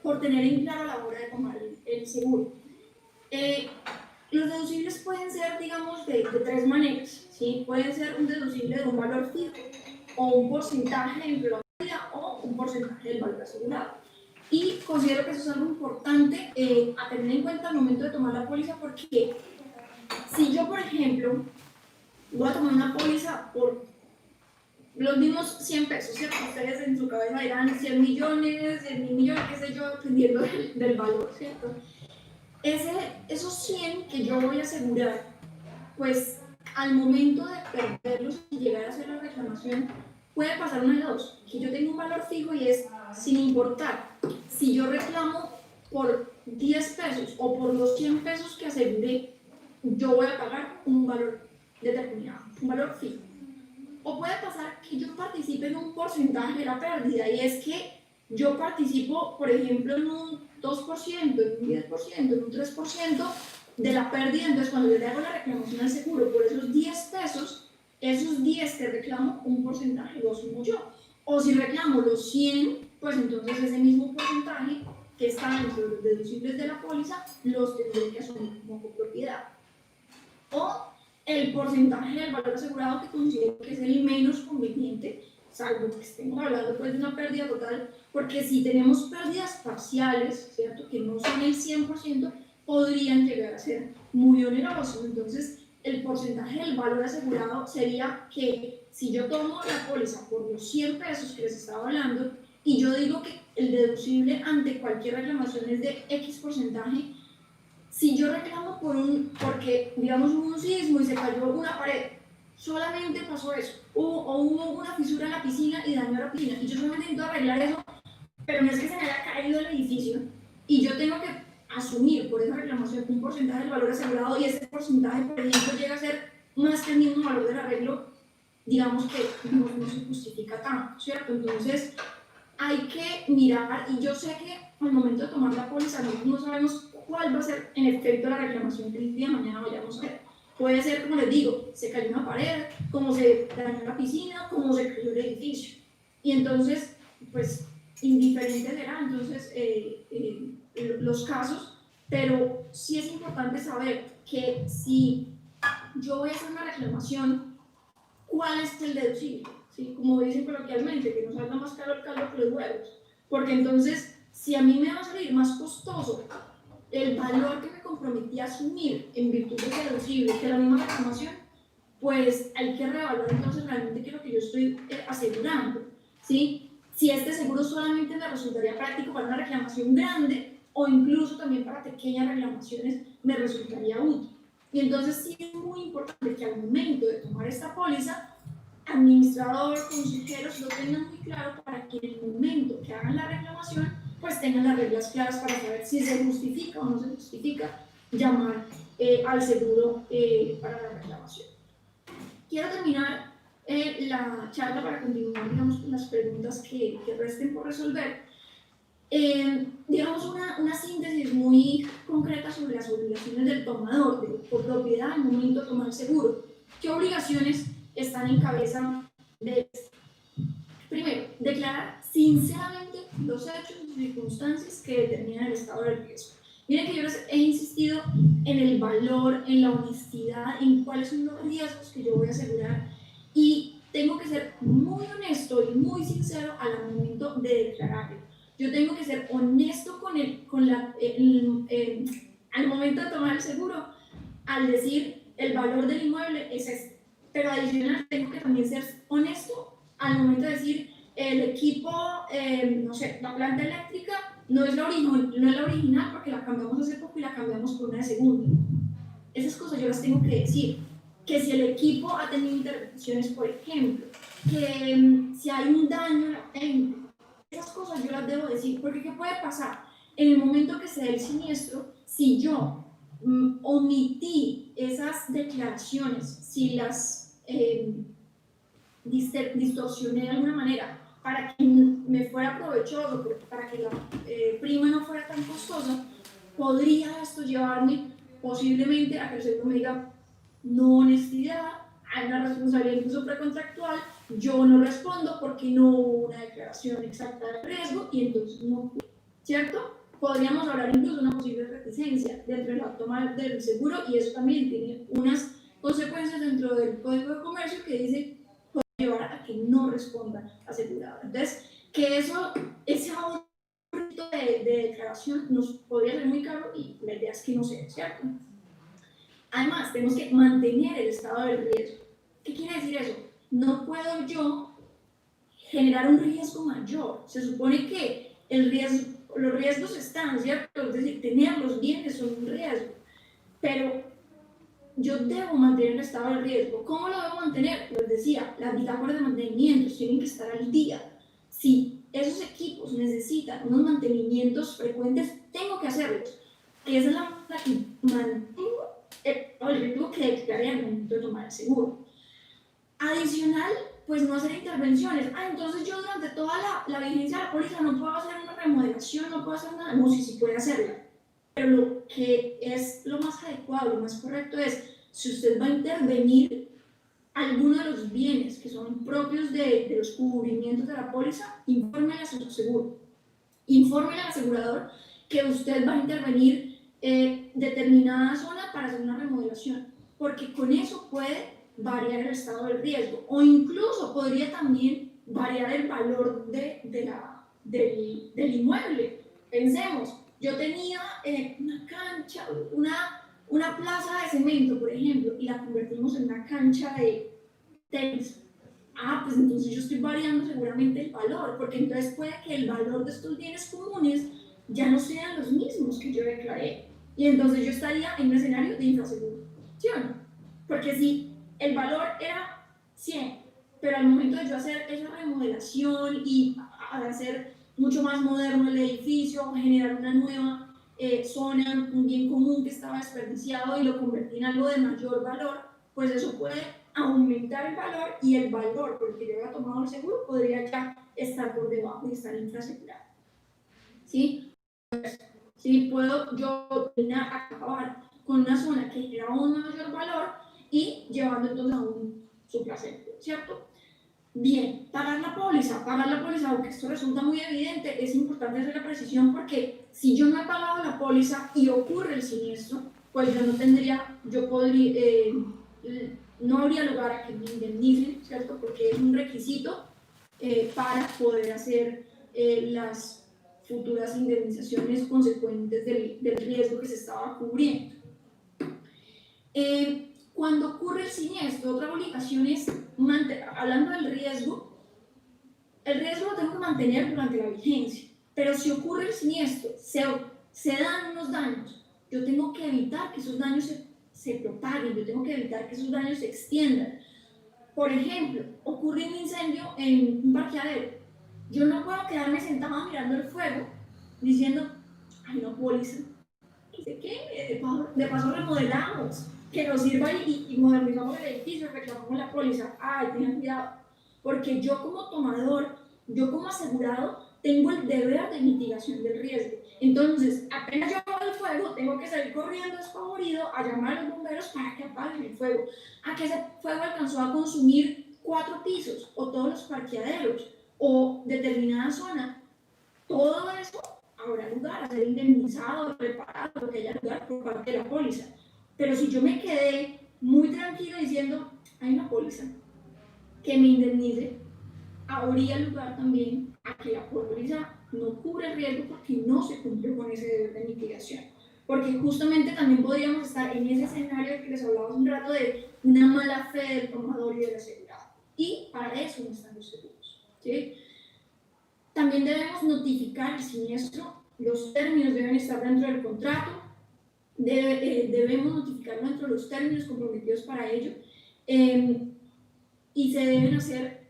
por tener en claro a la hora de tomar el seguro. Los deducibles pueden ser, digamos, de tres maneras, ¿sí? Pueden ser un deducible de un valor fijo, o un porcentaje en probabilidad, o un porcentaje del valor asegurado. Y considero que eso es algo importante a tener en cuenta al momento de tomar la póliza, porque si yo, por ejemplo, voy a tomar una póliza por los mismos 100 pesos, ¿cierto? Ustedes en su cabeza dirán 100 millones, 100 mil millones, qué sé yo, dependiendo del valor, ¿cierto? Esos 100 que yo voy a asegurar, pues al momento de perderlos y llegar a hacer la reclamación, puede pasar una de dos, que yo tengo un valor fijo y es sin importar si yo reclamo por 10 pesos o por los 100 pesos que aseguré, yo voy a pagar un valor determinado, un valor fijo. O puede pasar que yo participe en un porcentaje de la pérdida, y es que yo participo, por ejemplo, en un 2%, en un 10%, en un 3% de la pérdida. Entonces, cuando yo le hago la reclamación al seguro por esos 10 pesos, esos 10 que reclamo, un porcentaje lo asumo yo. O si reclamo los 100, pues entonces ese mismo porcentaje que está dentro de los deducibles de la póliza, los tendré que asumir como copropiedad. O el porcentaje del valor asegurado, que considero que es el menos conveniente, salvo que estemos hablando pues de una pérdida total, porque si tenemos pérdidas parciales, ¿cierto?, que no son el 100%, podrían llegar a ser muy onerosos. Entonces, el porcentaje del valor asegurado sería que si yo tomo la póliza por los 100 pesos que les estaba hablando, y yo digo que el deducible ante cualquier reclamación es de X porcentaje, si yo reclamo porque, digamos, hubo un sismo y se cayó una pared, solamente pasó eso, o hubo una fisura en la piscina y dañó la piscina, y yo solamente necesito arreglar eso, pero no es que se me haya caído el edificio, y yo tengo que asumir por esa reclamación un porcentaje del valor asegurado, y ese porcentaje, por ejemplo, llega a ser más que el mismo valor del arreglo, digamos que no se justifica tanto, ¿cierto? Entonces, hay que mirar, y yo sé que al momento de tomar la póliza no sabemos cuál va a ser en efecto la reclamación que el día de mañana vayamos a ver. Puede ser, como les digo, se cayó una pared, como se dañó la piscina, como se cayó el edificio. Y entonces, pues, indiferente será entonces los casos, pero sí es importante saber que si yo voy a hacer una reclamación, ¿cuál es el deducible? ¿Sí? Como dicen coloquialmente, que nos salga más caro el caldo que los huevos. Porque entonces, si a mí me va a salir más costoso el valor que me comprometí a asumir en virtud de ese deducible que la misma reclamación, pues hay que reevaluar entonces realmente qué es lo que yo estoy asegurando, ¿sí? Si este seguro solamente me resultaría práctico para una reclamación grande, o incluso también para pequeñas reclamaciones me resultaría útil. Y entonces sí es muy importante que al momento de tomar esta póliza, administrador, consejeros lo tengan muy claro, para que en el momento que hagan la reclamación, pues tengan las reglas claras para saber si se justifica o no se justifica llamar al seguro para la reclamación. Quiero terminar la charla para continuar, digamos, con las preguntas que resten por resolver, digamos, una síntesis muy concreta sobre las obligaciones del tomador por propiedad al momento de tomar el seguro. ¿Qué obligaciones están en cabeza de esto? Primero, declarar sinceramente los hechos y circunstancias que determinan el estado de riesgo. Miren que yo les he insistido en el valor, en la honestidad, en cuáles son los riesgos que yo voy a asegurar, y tengo que ser muy honesto y muy sincero al momento de declararlo. Yo tengo que ser honesto al momento de tomar el seguro, al decir el valor del inmueble es este. Pero adicional tengo que también ser honesto al momento de decir el equipo, no sé, la planta eléctrica no es la original porque la cambiamos hace poco y la cambiamos por una de segunda. Esas cosas yo las tengo que decir. Que si el equipo ha tenido intervenciones, por ejemplo, que si hay un daño latente, esas cosas yo las debo decir, porque ¿qué puede pasar? En el momento que se dé el siniestro, si yo omití esas declaraciones, si las distorsioné de alguna manera para que me fuera provechoso, para que la prima no fuera tan costosa, podría esto llevarme posiblemente a que el seguro me diga no honestidad, hay una responsabilidad incluso precontractual, yo no respondo porque no hubo una declaración exacta de riesgo y entonces no, ¿cierto? Podríamos hablar incluso de una posible reticencia dentro de la toma del seguro, y eso también tiene unas consecuencias dentro del Código de Comercio que dice puede llevar a que no responda asegurado. Entonces, que ese ahorro de declaración nos podría ser muy caro y la idea es que no sea, ¿cierto? Además, tenemos que mantener el estado del riesgo. ¿Qué quiere decir eso? No puedo yo generar un riesgo mayor. Se supone que los riesgos están, ¿cierto? Es decir, tener los bienes son un riesgo. Pero yo debo mantener el estado del riesgo. ¿Cómo lo debo mantener? Les decía, las bitácoras de mantenimiento tienen que estar al día. Si esos equipos necesitan unos mantenimientos frecuentes, tengo que hacerlos. Y esa es la que mantengo el riesgo que declaré al momento de tomar el seguro. Adicional, pues no hacer intervenciones. Entonces yo durante toda la vigencia de la póliza no puedo hacer una remodelación, no puedo hacer nada. No, sí puede hacerla. Pero lo que es lo más adecuado, lo más correcto es, si usted va a intervenir alguno de los bienes que son propios de los cubrimientos de la póliza, infórmele a su seguro. Infórmele al asegurador que usted va a intervenir determinada zona para hacer una remodelación, porque con eso puede variar el estado del riesgo, o incluso podría también variar el valor del inmueble. Pensemos, yo tenía una cancha, una plaza de cemento, por ejemplo, y la convertimos en una cancha de tenis. Pues entonces yo estoy variando seguramente el valor, porque entonces puede que el valor de estos bienes comunes ya no sean los mismos que yo declaré. Y entonces yo estaría en un escenario de infraseguro, ¿sí o no? Porque si el valor era 100, pero al momento de yo hacer esa remodelación y hacer mucho más moderno el edificio, generar una nueva zona, un bien común que estaba desperdiciado y lo convertí en algo de mayor valor, pues eso puede aumentar el valor, y el valor por el que yo había tomado el seguro podría ya estar por debajo y estar infrasegurado. ¿Sí? Sí, puedo yo acabar con una zona que genera un mayor valor y llevando entonces a un subyacente, ¿cierto? Bien, pagar la póliza, aunque esto resulta muy evidente, es importante hacer la precisión, porque si yo no he pagado la póliza y ocurre el siniestro, pues no habría lugar a que me indemnicen, ¿cierto? Porque es un requisito para poder hacer las futuras indemnizaciones consecuentes del riesgo que se estaba cubriendo. Cuando ocurre el siniestro, otra obligación es, hablando del riesgo, el riesgo lo tengo que mantener durante la vigencia, pero si ocurre el siniestro, se dan unos daños, yo tengo que evitar que esos daños se propaguen, yo tengo que evitar que esos daños se extiendan. Por ejemplo, ocurre un incendio en un parqueadero, yo no puedo quedarme sentada mirando el fuego diciendo, no, póliza, ¿qué? De paso remodelamos, que nos sirva y modernizamos el edificio, reclamamos la póliza. Tengan cuidado, porque yo como tomador, yo como asegurado, tengo el deber de mitigación del riesgo. Entonces, apenas yo veo el fuego, tengo que salir corriendo despavorido a llamar a los bomberos para que apaguen el fuego. A que ese fuego alcanzó a consumir 4 pisos o todos los parqueaderos o determinada zona. Todo eso habrá lugar a ser indemnizado, reparado, lo que haya lugar por parte de la póliza. Pero si yo me quedé muy tranquilo diciendo, hay una póliza que me indemnice, habría lugar también a que la póliza no cubre el riesgo porque no se cumplió con ese deber de mitigación. Porque justamente también podríamos estar en ese escenario que les hablaba hace un rato de una mala fe del tomador y del asegurado. Y para eso no están los seguros, ¿sí? También debemos notificar el siniestro, los términos deben estar dentro del contrato, debemos notificarlo dentro de los términos comprometidos para ello, y se deben hacer,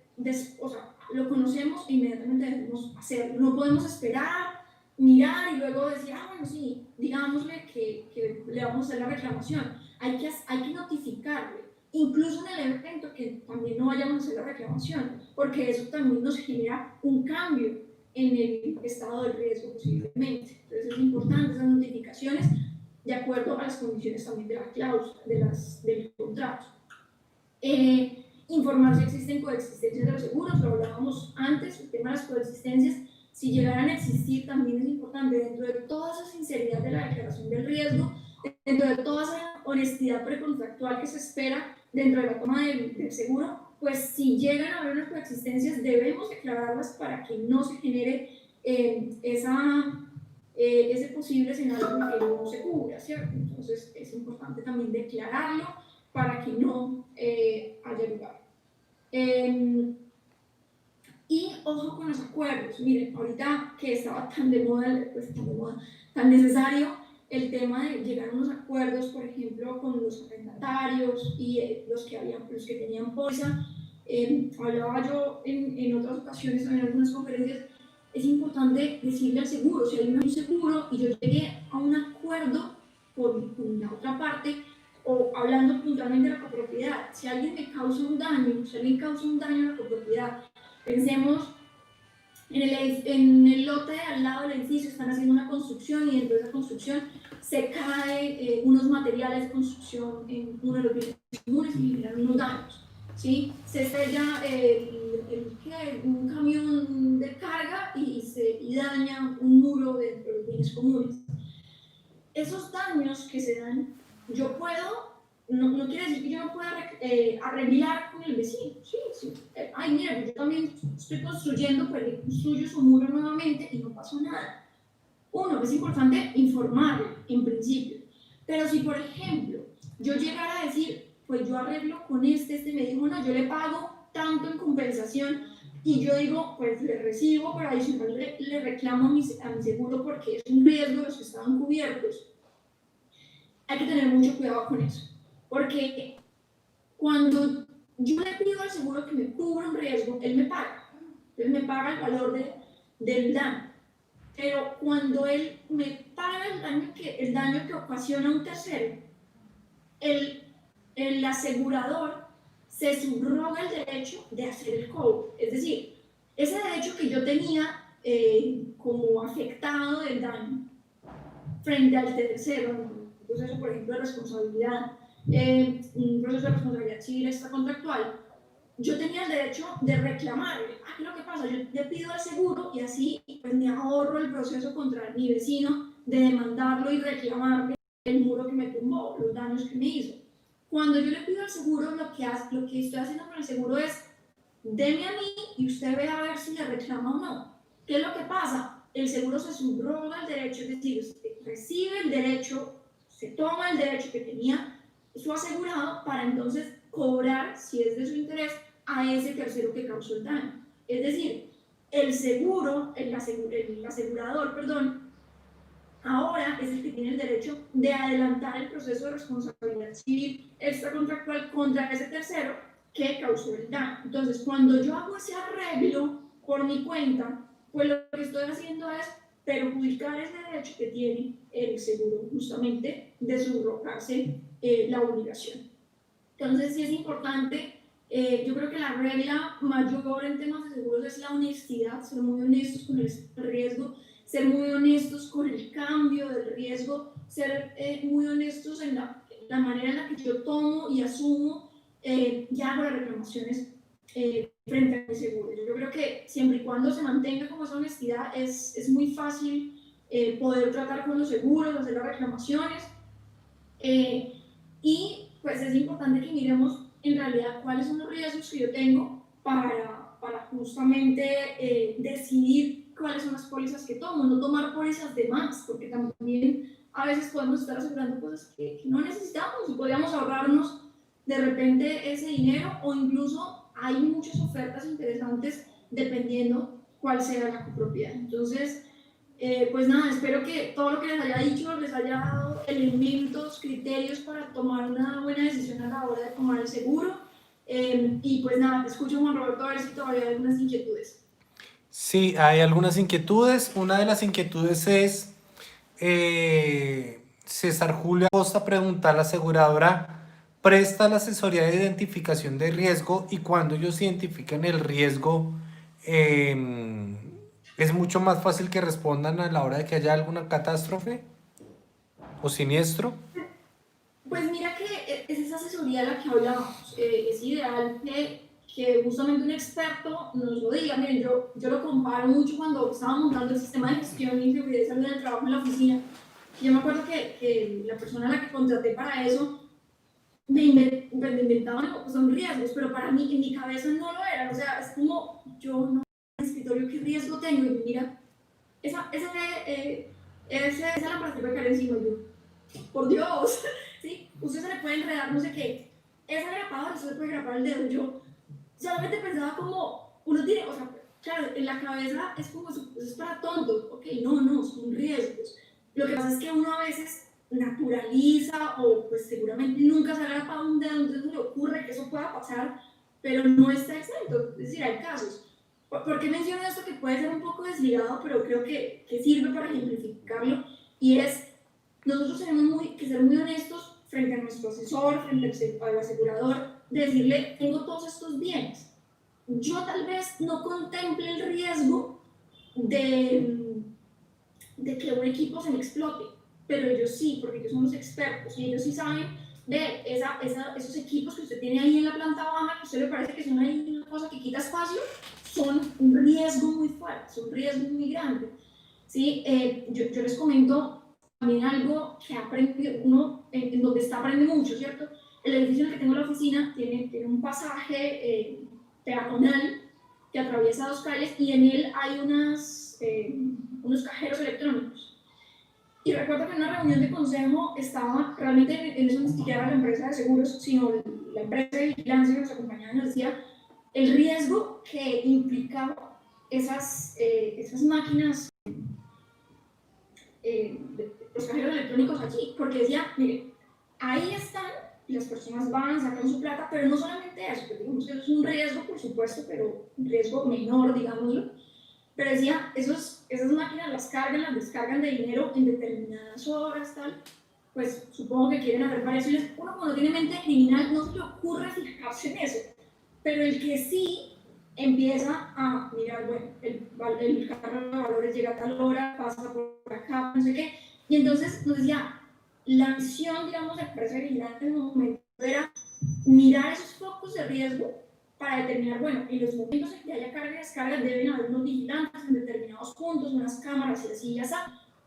o sea, lo conocemos e inmediatamente debemos hacerlo. No podemos esperar, mirar y luego decir, bueno, sí, digámosle que le vamos a hacer la reclamación. Hay que notificarle, incluso en el evento que también no vayamos a hacer la reclamación, porque eso también nos genera un cambio en el estado de riesgo posiblemente. Entonces es importante esas notificaciones de acuerdo a las condiciones también de la cláusula, del contrato. Informar si existen coexistencias de los seguros, lo hablábamos antes, el tema de las coexistencias, si llegaran a existir también es importante dentro de toda esa sinceridad de la declaración del riesgo, dentro de toda esa honestidad precontractual que se espera dentro de la toma del seguro, pues si llegan a haber unas coexistencias debemos declararlas para que no se genere ese posible escenario en el que no se cubra, ¿cierto? Entonces es importante también declararlo para que no haya lugar. Y ojo con los acuerdos. Miren, ahorita que estaba tan de moda, pues tan necesario el tema de llegar a unos acuerdos, por ejemplo, con los arrendatarios y los que tenían póliza. Hablaba yo en otras ocasiones, en algunas conferencias, es importante decirle al seguro, si hay un seguro y yo llegué a un acuerdo con la otra parte, o hablando puntualmente de la copropiedad, si alguien me causa un daño, si alguien causa un daño a la copropiedad, pensemos en el lote de al lado del edificio, están haciendo una construcción y dentro de esa construcción se cae unos materiales de construcción en uno de los bienes comunes y generan unos daños, ¿sí? Se estrella un camión de carga y daña un muro dentro de los bienes comunes. Esos daños que se dan, yo puedo, no quiere decir que yo no pueda arreglar con el vecino, sí. Ay, mira, yo también estoy construyendo, pues le construyo su muro nuevamente y no pasó nada. Uno, es importante informarle en principio, pero si por ejemplo yo llegara a decir, pues yo arreglo con este me dijo, no, yo le pago tanto en compensación, y yo digo, pues le recibo, pero adicional le reclamo a mi seguro porque es un riesgo de los que estaban cubiertos. Hay que tener mucho cuidado con eso, porque cuando yo le pido al seguro que me cubra un riesgo, él me paga. Entonces me paga el valor del daño. Pero cuando él me paga el daño que ocasiona un tercero, el asegurador se subroga el derecho de hacer el cobro. Es decir, ese derecho que yo tenía como afectado del daño frente al tercero, un proceso, por ejemplo, de responsabilidad, un proceso de responsabilidad civil extracontractual, yo tenía el derecho de reclamarle. ¿Qué es lo que pasa? Yo le pido al seguro y así pues, me ahorro el proceso contra mi vecino de demandarlo y reclamarle el muro que me tumbó, los daños que me hizo. Cuando yo le pido al seguro, lo que estoy haciendo con el seguro es, deme a mí y usted ve a ver si le reclama o no. ¿Qué es lo que pasa? El seguro se subroga el derecho, es decir, usted recibe el derecho, se toma el derecho que tenía su asegurado para entonces cobrar, si es de su interés, a ese tercero que causó el daño. Es decir, el asegurador, ahora es el que tiene el derecho de adelantar el proceso de responsabilidad civil extracontractual contra ese tercero que causó el daño. Entonces, cuando yo hago ese arreglo por mi cuenta, pues lo que estoy haciendo es perjudicar ese derecho que tiene el seguro justamente de subrogarse la obligación. Entonces, sí es importante Yo creo que la regla mayor en temas de seguros es la honestidad, ser muy honestos con el riesgo, ser muy honestos con el cambio del riesgo, ser muy honestos en la manera en la que yo tomo y asumo y hago las reclamaciones frente a mi seguro. Yo creo que siempre y cuando se mantenga como esa honestidad es muy fácil poder tratar con los seguros, hacer las reclamaciones y pues es importante que miremos en realidad cuáles son los riesgos que yo tengo para justamente decidir cuáles son las pólizas que tomo, no tomar pólizas de más, porque también a veces podemos estar asegurando cosas que no necesitamos y podríamos ahorrarnos de repente ese dinero o incluso hay muchas ofertas interesantes dependiendo cuál sea la copropiedad. Entonces, pues nada, espero que todo lo que les haya dicho les haya dado elementos, criterios para tomar una buena decisión a la hora de tomar el seguro. Y pues nada, te escucho Juan Roberto a ver si todavía hay algunas inquietudes. Sí, hay algunas inquietudes. Una de las inquietudes es, César Julio Acosta pregunta a la aseguradora, ¿presta la asesoría de identificación de riesgo? Y cuando ellos identifiquen el riesgo, ¿es mucho más fácil que respondan a la hora de que haya alguna catástrofe o siniestro? Pues mira que es esa asesoría de la que hablábamos. Es ideal que justamente un experto nos lo diga. Miren, yo lo comparo mucho cuando estaba montando el sistema de gestión y seguridad de salud en el trabajo en la oficina. Yo me acuerdo que la persona a la que contraté para eso me inventaban pues, son riesgos, pero para mí en mi cabeza no lo eran. O sea, es como yo no en el escritorio qué riesgo tengo y mira, esa es la parte que caer encima yo. Por Dios, ¿sí? Usted se le puede enredar no sé qué. Esa grapadora, usted se puede grapar el dedo. Yo solamente pensaba como, uno tiene, o sea, claro, en la cabeza es como, eso es para tontos. Ok, no, son riesgos. Lo que pasa es que uno a veces naturaliza o pues seguramente nunca se ha grapado un dedo, entonces le ocurre que eso pueda pasar, pero no está exento. Es decir, hay casos. ¿Por qué menciono esto que puede ser un poco desligado, pero creo que sirve para ejemplificarlo? Y es nosotros tenemos que ser muy honestos frente a nuestro asesor, frente al asegurador, de decirle, tengo todos estos bienes. Yo tal vez no contemple el riesgo de que un equipo se me explote, pero ellos sí, porque ellos son los expertos y ellos sí saben de esos equipos que usted tiene ahí en la planta baja, que a usted le parece que son ahí una cosa que quita espacio, son un riesgo muy fuerte, son un riesgo muy grande. ¿Sí? Yo les comento también algo que aprende uno, en donde está aprendiendo mucho, ¿cierto? El edificio en el que tengo la oficina tiene un pasaje peatonal que atraviesa dos calles y en él hay unos cajeros electrónicos. Y recuerdo que en una reunión de consejo estaba, realmente en eso ni siquiera era la empresa de seguros, sino la empresa de vigilancia que nos acompañaba y nos decía el riesgo que implicaba esas máquinas los cajeros electrónicos aquí, porque decía, mire, ahí están, y las personas van, sacan su plata, pero no solamente eso, que digamos que eso es un riesgo, por supuesto, pero un riesgo menor, digámoslo, pero decía, esas máquinas las descargan de dinero en determinadas horas, tal, pues supongo que quieren haber variaciones. Uno cuando tiene mente criminal no se le ocurre fijarse en eso, pero el que sí empieza a mirar, bueno, el carro de valores llega a tal hora, pasa por acá, no sé qué, y entonces nos decía, la misión, digamos, de la empresa vigilante en el momento era mirar esos focos de riesgo para determinar, bueno, en los momentos en que haya carga y descarga deben haber unos vigilantes en determinados puntos, unas cámaras y así y así.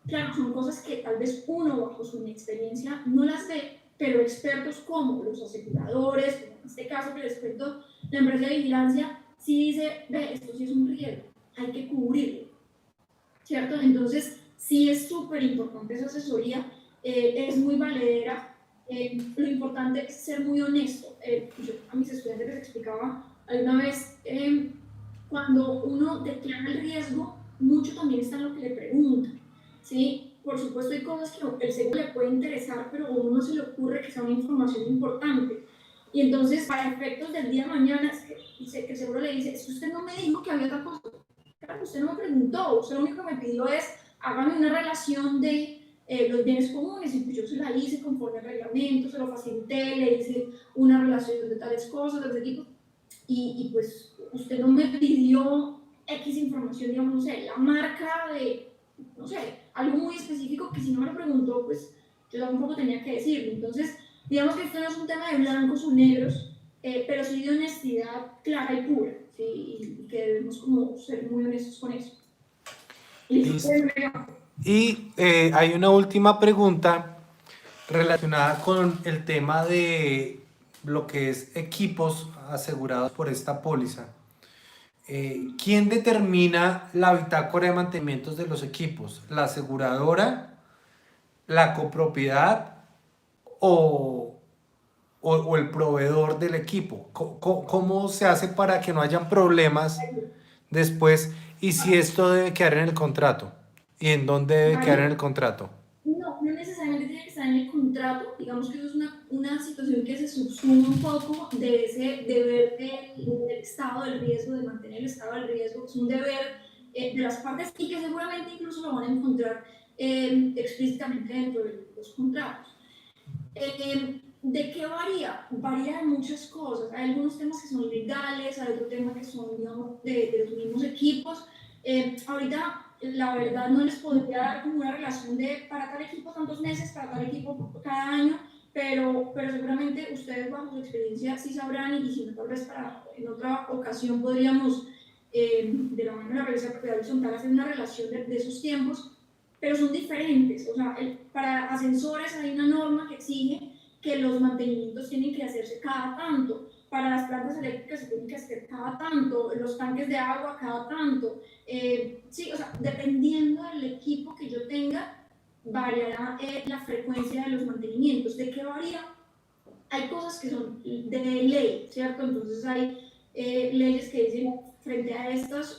Claro, son cosas que tal vez uno bajo su experiencia no las ve, pero expertos como los aseguradores, como en este caso que les cuento, la empresa de vigilancia, sí dice, ve, esto sí es un riesgo, hay que cubrirlo, ¿cierto? Entonces, sí es súper importante esa asesoría, es muy valedera. Lo importante es ser muy honesto. Yo a mis estudiantes les explicaba alguna vez, cuando uno declara el riesgo, mucho también está en lo que le preguntan, ¿sí? Por supuesto hay cosas que el seguro le puede interesar, pero a uno no se le ocurre que sea una información importante. Y entonces, para efectos del día de mañana, el seguro le dice, es que usted no me dijo que había otra cosa. Claro, usted no me preguntó, usted lo único que me pidió es, hágame una relación de los bienes comunes, y pues yo se la hice conforme al reglamento, se lo facilité, le hice una relación de tales cosas, de ese tipo, y pues usted no me pidió X información, digamos, no sé, la marca de, no sé, algo muy específico que si no me lo preguntó, pues yo tampoco tenía que decirlo. Entonces, digamos que esto no es un tema de blancos o negros, pero sí de honestidad clara y pura, ¿sí? Y que debemos como ser muy honestos con eso. Listo. Y hay una última pregunta relacionada con el tema de lo que es equipos asegurados por esta póliza. ¿Quién determina la bitácora de mantenimientos de los equipos? ¿La aseguradora, la copropiedad o el proveedor del equipo? ¿Cómo se hace para que no hayan problemas después? ¿Y si esto debe quedar en el contrato? ¿Y en dónde debe quedar en el contrato? No, no necesariamente tiene que estar en el contrato. Digamos que eso es una situación que se subsume un poco de ese deber del estado del riesgo, de mantener el estado del riesgo. Es un deber de las partes y que seguramente incluso lo van a encontrar explícitamente dentro de los contratos. ¿De qué varía? Varía de muchas cosas. Hay algunos temas que son legales, hay otros temas que son, digamos, de los mismos equipos. Ahorita, la verdad, no les podría dar como una relación de para tal equipo tantos meses, para tal equipo cada año, pero seguramente ustedes bajo su experiencia sí sabrán y si no, tal vez en otra ocasión podríamos, de la mano de la revista de propiedad horizontal, hacer una relación de esos tiempos, pero son diferentes. O sea, para ascensores hay una norma que exige que los mantenimientos tienen que hacerse cada tanto. Para las plantas eléctricas se tienen que hacer cada tanto, los tanques de agua cada tanto. Sí, o sea, dependiendo del equipo que yo tenga, variará la frecuencia de los mantenimientos. ¿De qué varía? Hay cosas que son de ley, ¿cierto? Entonces hay leyes que dicen frente a estas